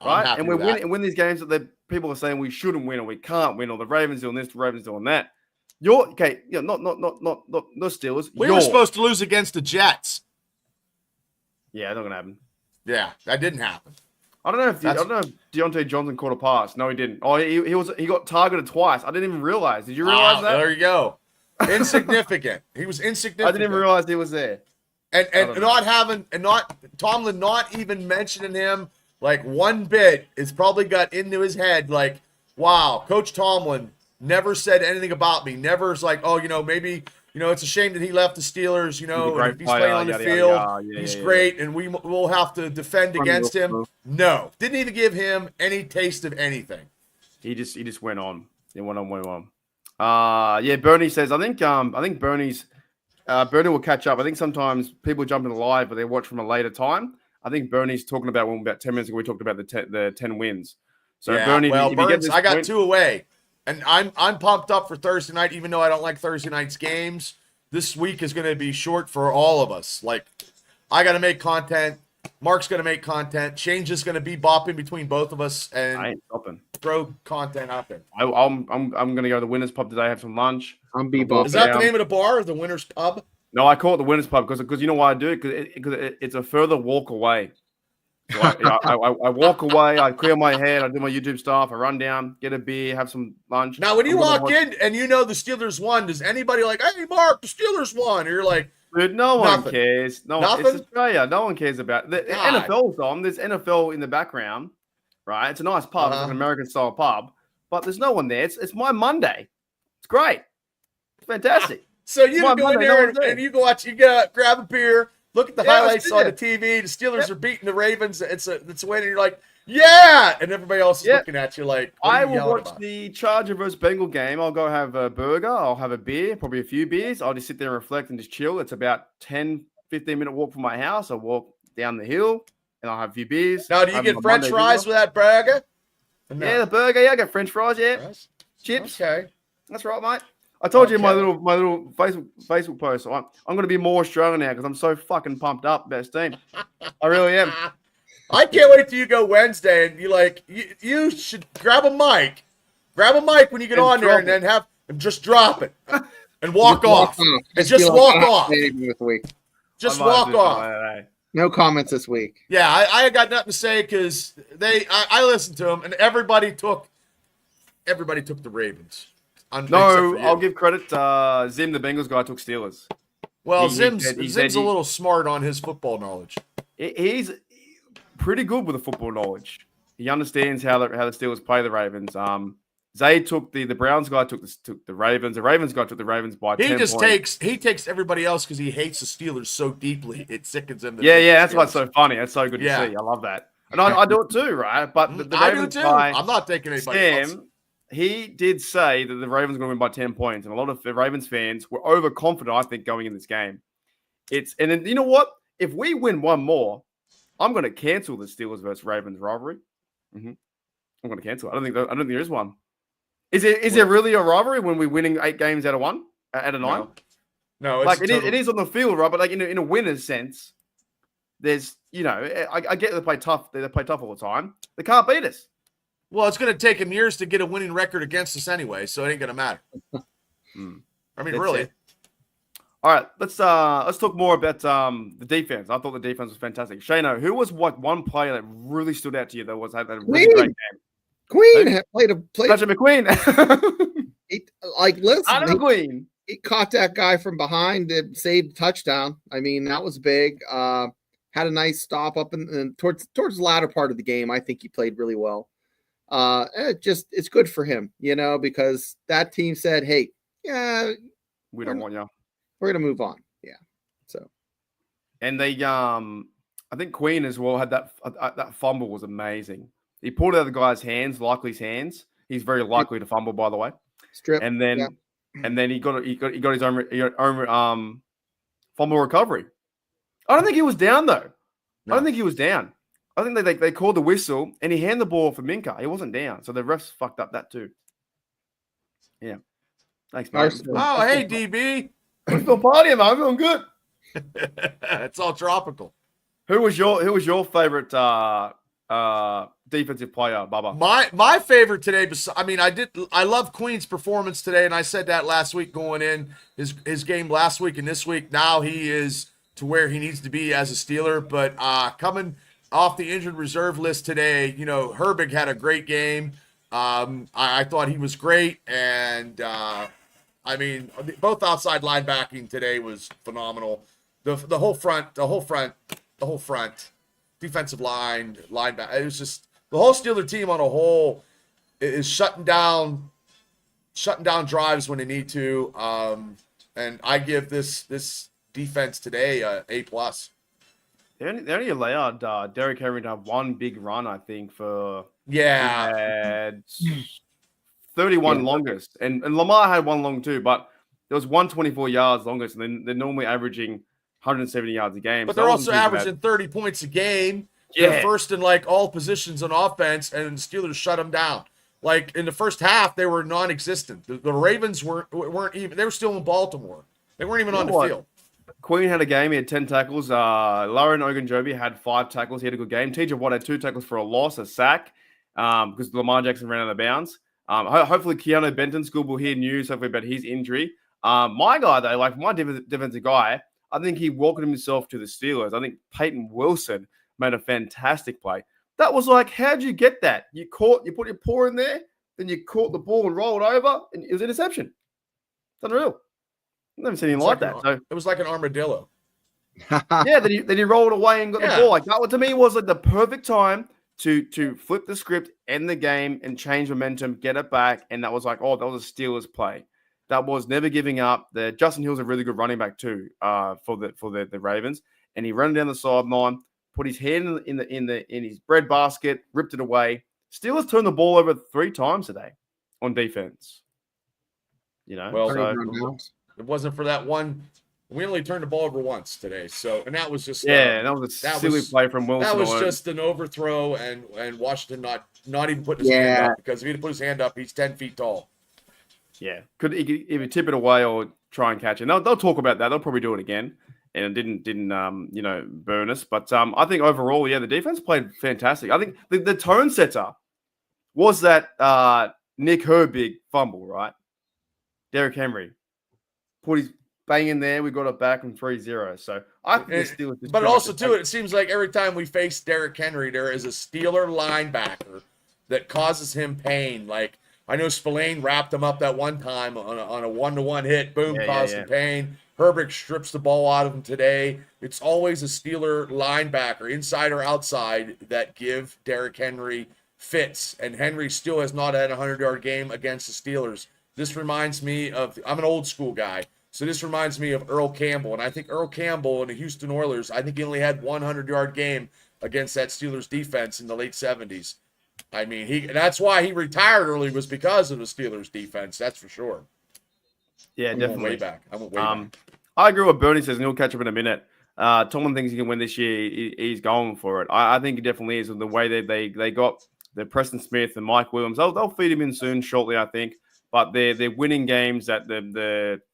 Right, and we win these games that people are saying we shouldn't win or we can't win, or the Ravens doing this, the Ravens doing that. Not Steelers. We were supposed to lose against the Jets. Yeah, not gonna happen. Yeah, that didn't happen. I don't know if Deontay Johnson caught a pass. No, he didn't. Oh, he got targeted twice. I didn't even realize. Did you realize that? There you go. Insignificant. He was insignificant. I didn't even realize he was there. And Tomlin not even mentioning him like one bit is probably got into his head like, wow, Coach Tomlin never said anything about me. Never is like, oh, maybe, it's a shame that he left the Steelers, and if he's playing on the field, he's great, and we'll have to defend against him. No, didn't even give him any taste of anything. He just went on. He went on. Bernie says, I think Bernie will catch up. I think sometimes people jump in live, but they watch from a later time. I think Bernie's talking about about 10 minutes ago. We talked about the 10 wins. So Bernie, if Burns, I got 2 away, and I'm pumped up for Thursday night. Even though I don't like Thursday night's games, this week is going to be short for all of us. Like, I got to make content. Mark's going to make content. Shane's just going to be bopping between both of us and I ain't stopping. Throw content out there. I'm going to go to the Winners Pub today. Have some lunch. I'm bebopping. Is that the name of the bar? The Winners Pub? No, I call it the Winners Pub because you know why I do it? Because it's a further walk away. So I walk away, I clear my head, I do my YouTube stuff, I run down, get a beer, have some lunch. Now, when you I'm gonna walk watch- in and you know the Steelers won, does anybody like, hey, Mark, the Steelers won? Or you're like, Dude, no one Nothing. cares. No one. Nothing? It's Australia. No one cares about the God. NFL's on. There's NFL in the background, right? It's a nice pub. It's like an American style pub, but there's no one there. It's my Monday. It's great. It's fantastic. so you Well, go in Monday, there no and, one's there. you go watch, you get grab a beer, look at the Yeah, highlights that's on the it. TV. The Steelers are beating the Ravens. It's winning. You're like, yeah, and everybody else is Yeah. looking at you like, what are I you will yelling watch about? the Charger versus Bengal game. I'll go have a burger. I'll have a beer, probably a few beers. I'll just sit there and reflect and just chill. It's about 10, 15-minute walk from my house. I'll walk down the hill and I'll have a few beers. Now, do you have get my French Monday fries dinner. with that burger? Or no? Yeah, the burger. Yeah, I got French fries. Yeah, Fries? chips. Okay. That's right, mate. I told you in my Okay. little Facebook post. I'm going to be more Australian now because I'm so fucking pumped up. Best team. I really am. I can't wait till you go Wednesday and you should grab a mic. Grab a mic when you get And on there drop and just drop it and walk off. And Just just be like, walk "Ah, off. anything this week." Just I might walk do off. that. No comments this week. Yeah, I got nothing to say because I listened to them and everybody took the Ravens. Except No, for you. I'll give credit. Zim, the Bengals guy, took Steelers. Well, he Zim's said a little smart on his football knowledge. He's pretty good with the football knowledge. He understands how the Steelers play the Ravens. Zay took the Browns guy took the Ravens. The Ravens guy took the Ravens by 10 points. He takes everybody else because he hates the Steelers so deeply it sickens him. Yeah, that's what's so funny. That's so good Yeah. to see. I love that, and I do it too, right? But the I do Ravens too. guy, I'm not taking anybody else. Sam, he did say that the Ravens were going to win by 10 points, and a lot of the Ravens fans were overconfident, I think, going in this game. And then you know what? If we win one more, I'm going to cancel the Steelers versus Ravens rivalry. I'm going to cancel it. I don't think there is one. Is there really a rivalry when we're winning 8 games out of 9? No, it's Like total- it is on the field, right? But like in a winner's sense, there's I get they play tough. They play tough all the time. They can't beat us. Well, it's going to take him years to get a winning record against us anyway, so it ain't going to matter. I mean, That's really. it. All right, let's talk more about the defense. I thought the defense was fantastic. Shano, who was one player that really stood out to you that had a really Queen. great game? Queen Hey. had played. Patrick McQueen. Listen, Adam McQueen. he caught that guy from behind and saved a touchdown. I mean, that was big. Had a nice stop up and towards the latter part of the game. I think he played really well. It's good for him, because that team said, "Hey, yeah, We don't want you. we're gonna move on." Yeah. So And they, I think Queen as well had that fumble was amazing. He pulled it out of the guy's hands, Likely's hands. He's very likely to fumble, by the way. strip. And then, yeah. he got his own fumble recovery. I don't think he was down though. No. I don't think he was down. I think they called the whistle and he handed the ball for Minka. He wasn't down, so the refs fucked up that too. Yeah, thanks, man. Arsenal. Oh, hey, DB. I'm still partying, man. I'm feeling good. It's all tropical. Who was your favorite defensive player, Bubba? My favorite today, I love Queen's performance today, and I said that last week going in his game last week and this week. Now he is to where he needs to be as a Steeler, but coming off the injured reserve list today, Herbig had a great game. I thought he was great, and both outside linebacking today was phenomenal. The whole front, defensive line, linebacker. It was just the whole Steeler team on a whole is shutting down drives when they need to. And I give this defense today A+. They only allowed Derrick Henry to have one big run, I think, for Yeah. he had 31 longest. And Lamar had one long too, but there was 124 yards longest, and they're normally averaging 170 yards a game. But so they're that also wasn't too bad. averaging 30 points a game. Yeah. They're first in all positions on offense, and the Steelers shut them down. Like in the first half, they were non-existent. The Ravens weren't even. They were still in Baltimore. They weren't even on the field. Queen had a game. He had 10 tackles. Lauren Ogunjobi had 5 tackles. He had a good game. TJ Watt had 2 tackles for a loss, a sack, because Lamar Jackson ran out of bounds. Hopefully, Keanu Benton's good. We'll hear news hopefully about his injury. My guy, though, like my defensive guy, I think he welcomed himself to the Steelers. I think Peyton Wilson made a fantastic play. That was like, how'd you get that? You put your paw in there, then you caught the ball and rolled over, and it was interception. It's unreal. I've never seen anything like that. So it was like an armadillo. yeah, then he rolled away and got the ball. Like that, to me, was like the perfect time to flip the script, end the game, and change momentum, get it back. And that was like, oh, that was a Steelers play. That was never giving up. The Justin Hill's a really good running back too, for the Ravens, and he ran down the sideline, put his hand in his bread basket, ripped it away. Steelers turned the ball over 3 times today on defense. You know, well, so, it wasn't for that one. We only turned the ball over once today, so and that was just that was a silly play from Wilson. That was just an overthrow, and Washington not even putting his hand up, because if he'd put his hand up, he's 10 feet tall. Yeah, could either tip it away or try and catch it. They'll talk about that. They'll probably do it again, and it didn't burn us. But I think overall, the defense played fantastic. I think the tone setter was that Nick Herbig fumble, right? Derrick Henry put his bang in there. We got it back from 3-0. So I think the Steelers. But also too, it seems like every time we face Derrick Henry, there is a Steeler linebacker that causes him pain. Like I know Spillane wrapped him up that one time on a 1-to-1 hit. Boom, caused him pain. Herbig strips the ball out of him today. It's always a Steeler linebacker, inside or outside, that give Derrick Henry fits. And Henry still has not had a 100-yard game against the Steelers. This reminds me of, I'm an old school guy, so this reminds me of Earl Campbell. And I think Earl Campbell and the Houston Oilers, I think he only had 100-yard game against that Steelers defense in the late 70s. I mean, that's why he retired early, was because of the Steelers defense. That's for sure. Yeah, definitely. Way back. I went way back. I agree with Bernie says, and he'll catch up in a minute. Tomlin thinks he can win this year. He's going for it. I think he definitely is. The way that they got the Preston Smith and Mike Williams, they'll feed him in soon, shortly, I think. But they're winning games that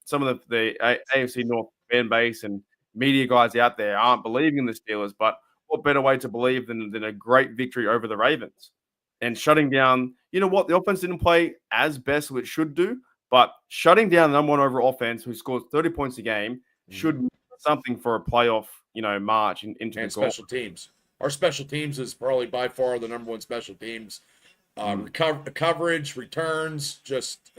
some of the AFC North fan base and media guys out there aren't believing in the Steelers. But what better way to believe than a great victory over the Ravens and shutting down? You know what? The offense didn't play as best as it should do, but shutting down the number one overall offense who scores 30 points a game should be something for a playoff, march into the special teams. Our special teams is probably by far the number one special teams. Coverage, returns, just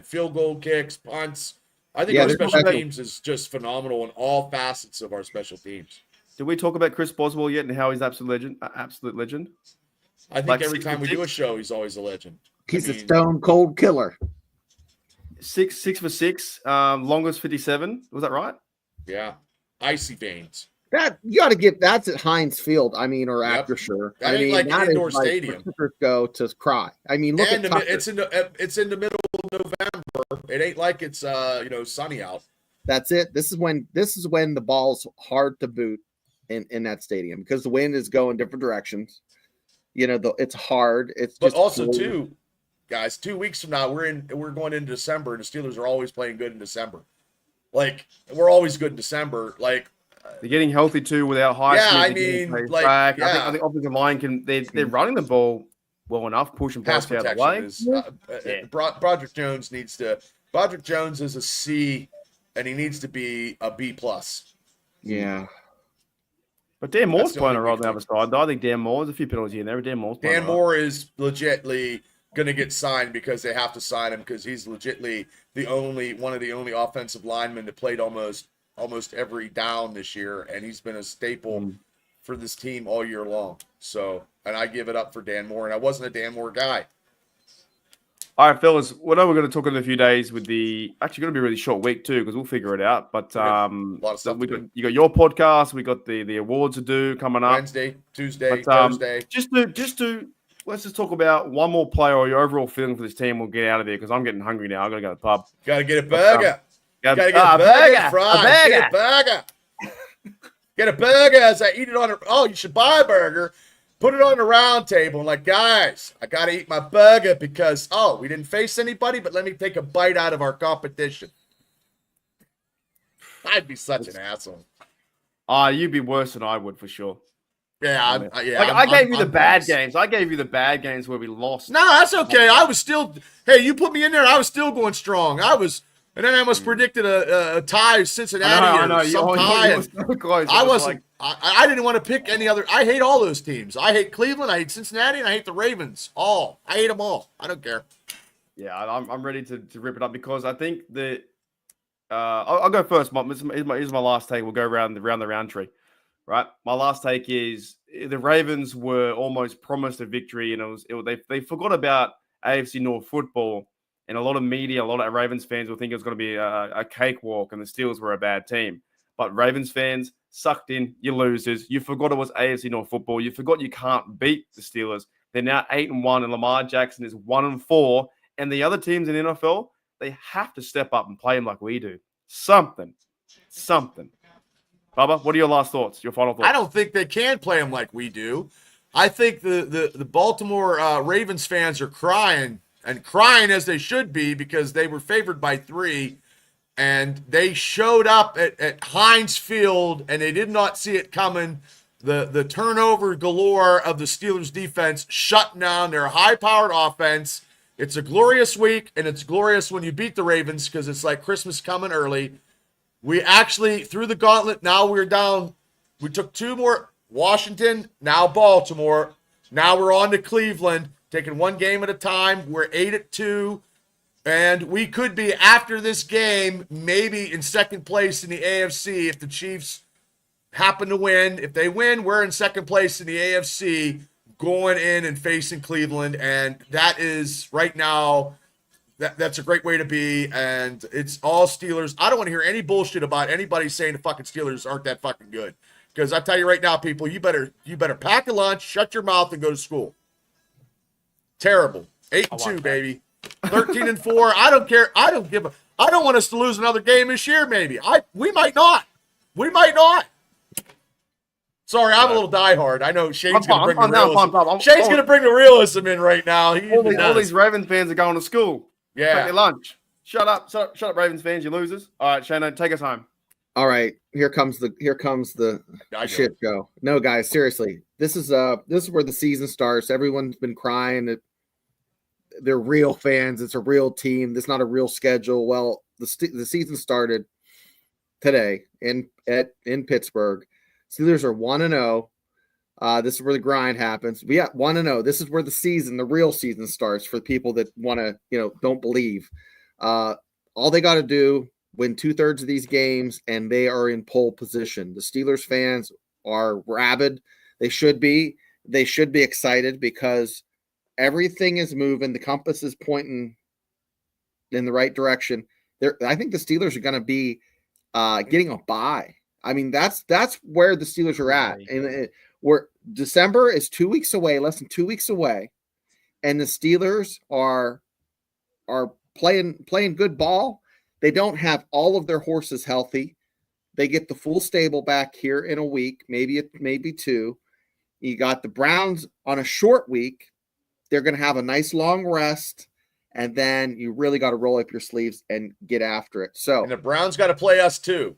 field goal kicks, punts. I think our special teams is just phenomenal in all facets of our special teams. Did we talk about Chris Boswell yet and how he's absolute legend? I think every time we do a show, he's always a legend. He's a stone cold killer. 6 for 6, longest 57. Was that right? Yeah, icy veins. That you got to get. That's at Heinz Field. I mean, or Acrisure. That ain't like an indoor stadium. Go to cry. I mean, look at it's in the middle of November. It ain't like it's sunny out. That's it. This is when the ball's hard to boot in that stadium because the wind is going different directions. It's hard. But also too, guys, 2 weeks from now we're going into December, and the Steelers are always playing good in December. Like we're always good in December. Like. They're getting healthy too without high. Yeah, I mean, back. I think offensive line they're running the ball well enough, pushing pass out of the way. Broderick Jones Broderick Jones is a C, and he needs to be a B+. Yeah. But Dan Moore's playing around the other side, though. I think Dan Moore, there's a few penalties in there, but Dan Moore is legitly going to get signed because they have to sign him because he's legitly one of the only offensive linemen that played almost every down this year, and he's been a staple for this team all year long. So, and I give it up for Dan Moore, and I wasn't a Dan Moore guy. All right, fellas, what are we going to talk in a few days with actually going to be a really short week too, because we'll figure it out. But a lot of stuff you got your podcast, we got the awards to do coming up. Wednesday, Tuesday, Thursday. Just to let's just talk about one more player or your overall feeling for this team. We'll get out of there because I'm getting hungry now. I got to go to the pub. Got to get a burger. Gotta get a burger, fries. Get a burger. Get a burger as I eat it on you should buy a burger. Put it on the round table and like, guys, I gotta eat my burger because we didn't face anybody, but let me take a bite out of our competition. I'd be such an asshole. You'd be worse than I would for sure. Yeah, I gave you the bad games. I gave you the bad games where we lost. No, that's okay. I was still. Hey, you put me in there. I was still going strong. And then I almost predicted a tie Cincinnati or some tie. I didn't want to pick any other. I hate all those teams. I hate Cleveland. I hate Cincinnati. And I hate the Ravens. All. I hate them all. I don't care. Yeah, I'm ready to rip it up because I think that I'll go first. Here's my last take. We'll go around the round tree. Right. My last take is the Ravens were almost promised a victory, and they forgot about AFC North football, and a lot of media, a lot of Ravens fans will think it was going to be a cakewalk, and the Steelers were a bad team. But Ravens fans sucked in, you losers. You forgot it was AFC North football. You forgot you can't beat the Steelers. They're now 8-1, and Lamar Jackson is 1-4. And the other teams in the NFL, they have to step up and play them like we do. Something. Bubba, what are your last thoughts? Your final thoughts? I don't think they can play them like we do. I think the Baltimore Ravens fans are crying as they should be because they were favored by 3. And they showed up at Heinz Field, and they did not see it coming. The turnover galore of the Steelers defense shut down their high-powered offense. It's a glorious week, and it's glorious when you beat the Ravens because it's like Christmas coming early. We actually threw the gauntlet. Now we're down. We took 2 more. Washington, now Baltimore. Now we're on to Cleveland, taking 1 game at a time. We're 8-2. And we could be, after this game, maybe in second place in the AFC if the Chiefs happen to win. If they win, we're in second place in the AFC going in and facing Cleveland. And that is, right now, that's a great way to be. And it's all Steelers. I don't want to hear any bullshit about anybody saying the fucking Steelers aren't that fucking good. Because I tell you right now, people, you better pack a lunch, shut your mouth, and go to school. Terrible. 8-2, baby. 13-4. I don't care. I don't want us to lose another game this year. Maybe we might not. Sorry, I'm a little diehard. I know Shane's going to bring the realism. Shane's going to bring the realism in right now. All these Ravens fans are going to school. Yeah. Take their lunch. Shut up, Ravens fans, you losers. All right, Shane, take us home. All right, here comes the shit show. No, guys, seriously, this is where the season starts. Everyone's been crying that they're real fans. It's a real team. It's not a real schedule. Well, the season started today in Pittsburgh. Steelers are 1-0. This is where the grind happens. We got 1-0. This is where the real season starts for the people that want to, don't believe. All they got to do, win 2/3 of these games, and they are in pole position. The Steelers fans are rabid. They should be. They should be excited because everything is moving. The compass is pointing in the right direction. I think the Steelers are going to be getting a bye. I mean, that's where the Steelers are at. And December is 2 weeks away, less than 2 weeks away, and the Steelers are playing good ball. They don't have all of their horses healthy. They get the full stable back here in a week, maybe 2. You got the Browns on a short week. They're going to have a nice long rest, and then you really got to roll up your sleeves and get after it. So, and the Browns got to play us too.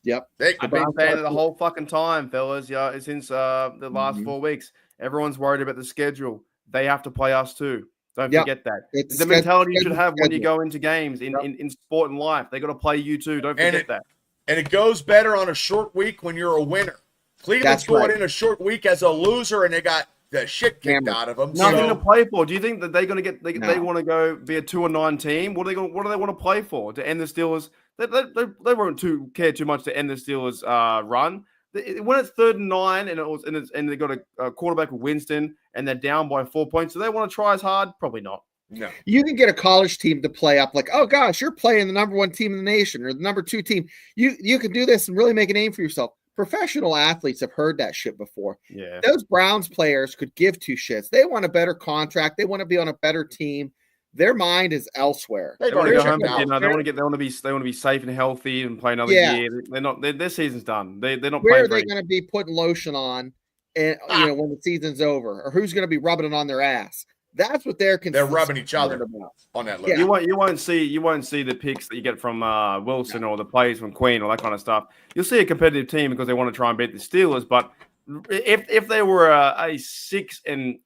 Yep. I've been saying it the whole fucking time, fellas. Yeah, since the last 4 weeks. Everyone's worried about the schedule. They have to play us too. Don't forget that. It's the mentality you should have when you go into games in sport and life. They got to play you too. Don't forget that. And it goes better on a short week when you're a winner. Cleveland's going in a short week as a loser, and they got the shit kicked out of them. Nothing to play for. Do you think that they're going to get? They want to go be a 2-9 team? What do they want to play for? To end the Steelers? They won't care too much to end the Steelers' run. When it's 3rd and 9 and they got a quarterback with Winston and they're down by 4 points, do they want to try as hard? Probably not. No. You can get a college team to play up like, oh gosh, you're playing the number 1 team in the nation or the number 2 team. You can do this and really make a name for yourself. Professional athletes have heard that shit before. Yeah. Those Browns players could give 2 shits. They want a better contract. They want to be on a better team. Their mind is elsewhere. They want to go home for dinner. They want to be safe and healthy and play another year. They're not. Their season's done. They're not. Where are they going to be putting lotion on, and when the season's over, or who's going to be rubbing it on their ass? That's what they're rubbing each other about on that list. Yeah. You won't see the picks that you get from Wilson or the plays from Queen or that kind of stuff. You'll see a competitive team because they want to try and beat the Steelers. But if they were a 6 and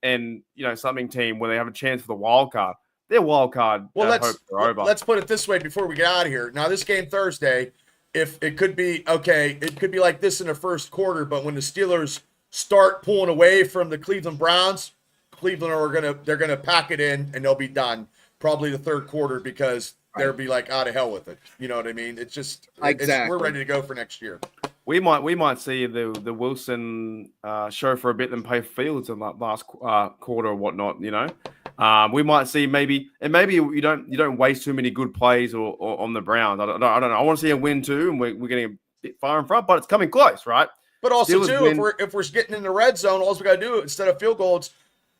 something team where they have a chance for the wild card. Their wild card. Well, let's put it this way before we get out of here. Now, this game Thursday, if it could be okay, it could be like this in the first quarter, but when the Steelers start pulling away from the Cleveland Browns, they're gonna pack it in and they'll be done probably the third quarter because they'll be like out of hell with it. You know what I mean? It's just we're ready to go for next year. We might see the Wilson show for a bit and pay Fields in that last quarter or whatnot. You know, we might see maybe you don't waste too many good plays or on the Browns. I don't know. I want to see a win too, and we're getting a bit far in front, but it's coming close, right? But also too, if we're getting in the red zone, all we got to do instead of field goals,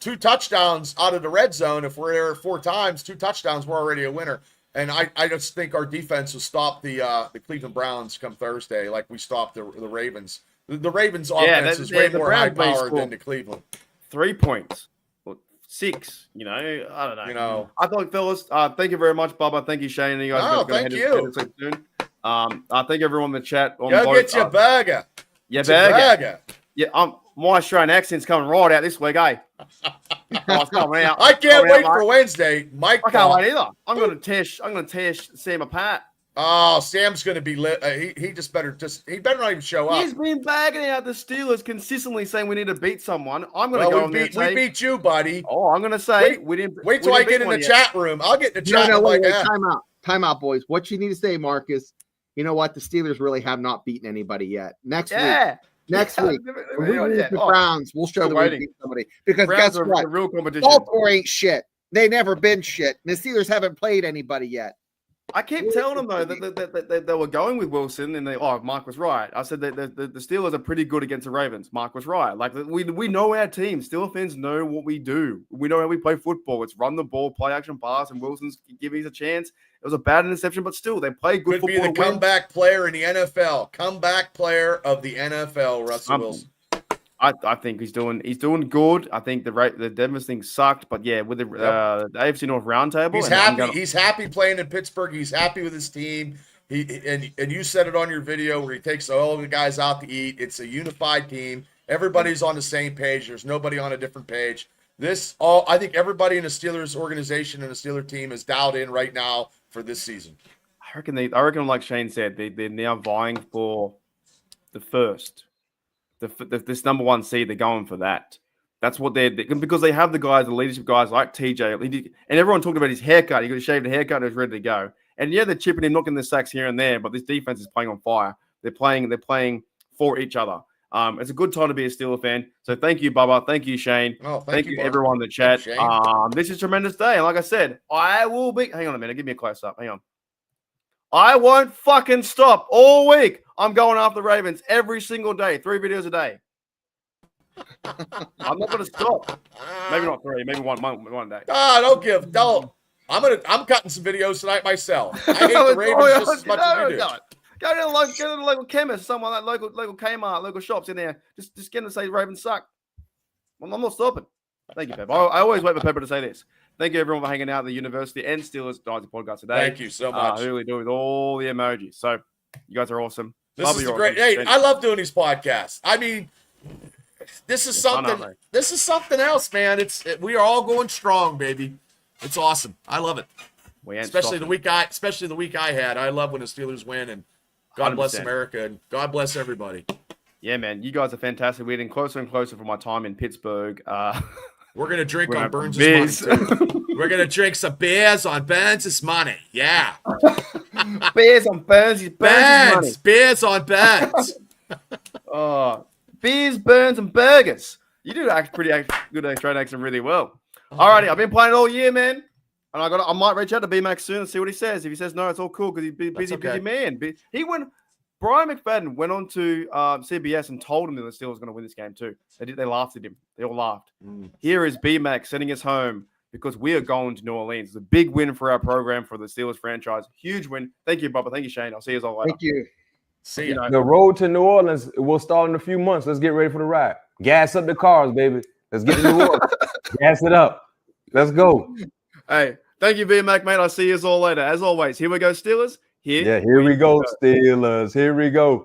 2 touchdowns out of the red zone. If we're there 4 times, 2 touchdowns, we're already a winner. And I just think our defense will stop the Cleveland Browns come Thursday, like we stopped the Ravens. The Ravens offense is way more high powered than the Cleveland. 3 points, 6. You know, I don't know. You know, I thought, fellas, thank you very much, Bubba. Thank you, Shane. You guys are going to head soon. I thank everyone in the chat. Go get your burger. Your burger. Yeah, my Australian accent's coming right out this week, eh? It's coming out. I can't wait for Wednesday. Mike, I can't wait either. I'm gonna tear Sam apart. Oh, Sam's gonna be lit. He better not even show up. He's been bagging out the Steelers consistently, saying we need to beat someone. I'm gonna go on there and say, we beat you, buddy. Oh, I'm gonna say we didn't. Wait till I get in the chat room. I'll get in the chat room like that. Time out, boys. What you need to say, Marcus? You know what? The Steelers really have not beaten anybody yet. Next week. Next week, when we beat the Browns, we'll show them we beat somebody. Because guess what? The real competition. Baltimore ain't shit. They never been shit. The Steelers haven't played anybody yet. I keep telling them though that they were going with Wilson, and Mark was right. I said that the Steelers are pretty good against the Ravens. Mark was right. Like we know our team. Steelers fans know what we do. We know how we play football. It's run the ball, play action pass, and Wilson's giving us a chance. It was a bad interception, but still they play good football. Could be the comeback player in the NFL. Comeback player of the NFL, Russell Wilson. I think he's doing good. I think the Denver thing sucked, but yeah, with the AFC North roundtable, he's happy. He's happy playing in Pittsburgh. He's happy with his team. And you said it on your video where he takes all of the guys out to eat. It's a unified team. Everybody's on the same page. There's nobody on a different page. I think everybody in the Steelers organization and the Steelers team is dialed in right now for this season. I reckon, like Shane said, they're now vying for the first. This number 1 seed, they're going for that. That's what because they have the guys, the leadership guys like TJ, and everyone talked about his haircut. He got a shaved haircut and he was ready to go. And yeah, they're chipping him, knocking the sacks here and there, but this defense is playing on fire. They're playing for each other. It's a good time to be a Steelers fan. So thank you, Bubba. Thank you, Shane. Oh, thank you everyone in the chat. This is a tremendous day. And like I said, I will be. Hang on a minute. Give me a close up. Hang on. I won't fucking stop all week. I'm going after the Ravens every single day, 3 videos a day. I'm not going to stop. Maybe not 3, maybe one day. Don't. I'm cutting some videos tonight myself. I hate the Ravens just as much as you do. Go to the local chemist, someone like local Kmart, local shops in there. Just get them to say Ravens suck. I'm not stopping. Thank you, Pep. I always wait for Pepper to say this. Thank you, everyone, for hanging out at the University and Steelers Dynasty podcast today. Thank you so much. Really do with all the emojis. So you guys are awesome. This is great. Hey, I love doing these podcasts. I mean, this is something. This is something else, man. We are all going strong, baby. It's awesome. I love it. Especially the week I had. I love when the Steelers win, and God 100%. Bless America and God bless everybody. Yeah, man. You guys are fantastic. We're getting closer and closer for my time in Pittsburgh. We're going to drink on Burns' money, too. We're going to drink some beers on Burns' money. Yeah. Beers on Burns' money. Beers on Burns. Beers, Burns, and burgers. You do act pretty good Australian accent really well. Alrighty, I've been playing it all year, man. And I might reach out to B-Max soon and see what he says. If he says no, it's all cool because he's busy man. Brian McFadden went on to CBS and told him that the Steelers were going to win this game too. They laughed at him. They all laughed. Here is B-Max sending us home because we are going to New Orleans. It's a big win for our program, for the Steelers franchise. Huge win. Thank you, Bubba. Thank you, Shane. I'll see you all later. Thank you. See you. The road to New Orleans will start in a few months. Let's get ready for the ride. Gas up the cars, baby. Let's get to New Orleans. Gas it up. Let's go. Hey, thank you, B-Mac, mate. I'll see you all later. As always, here we go, Steelers. Here we go, Steelers. Here we go.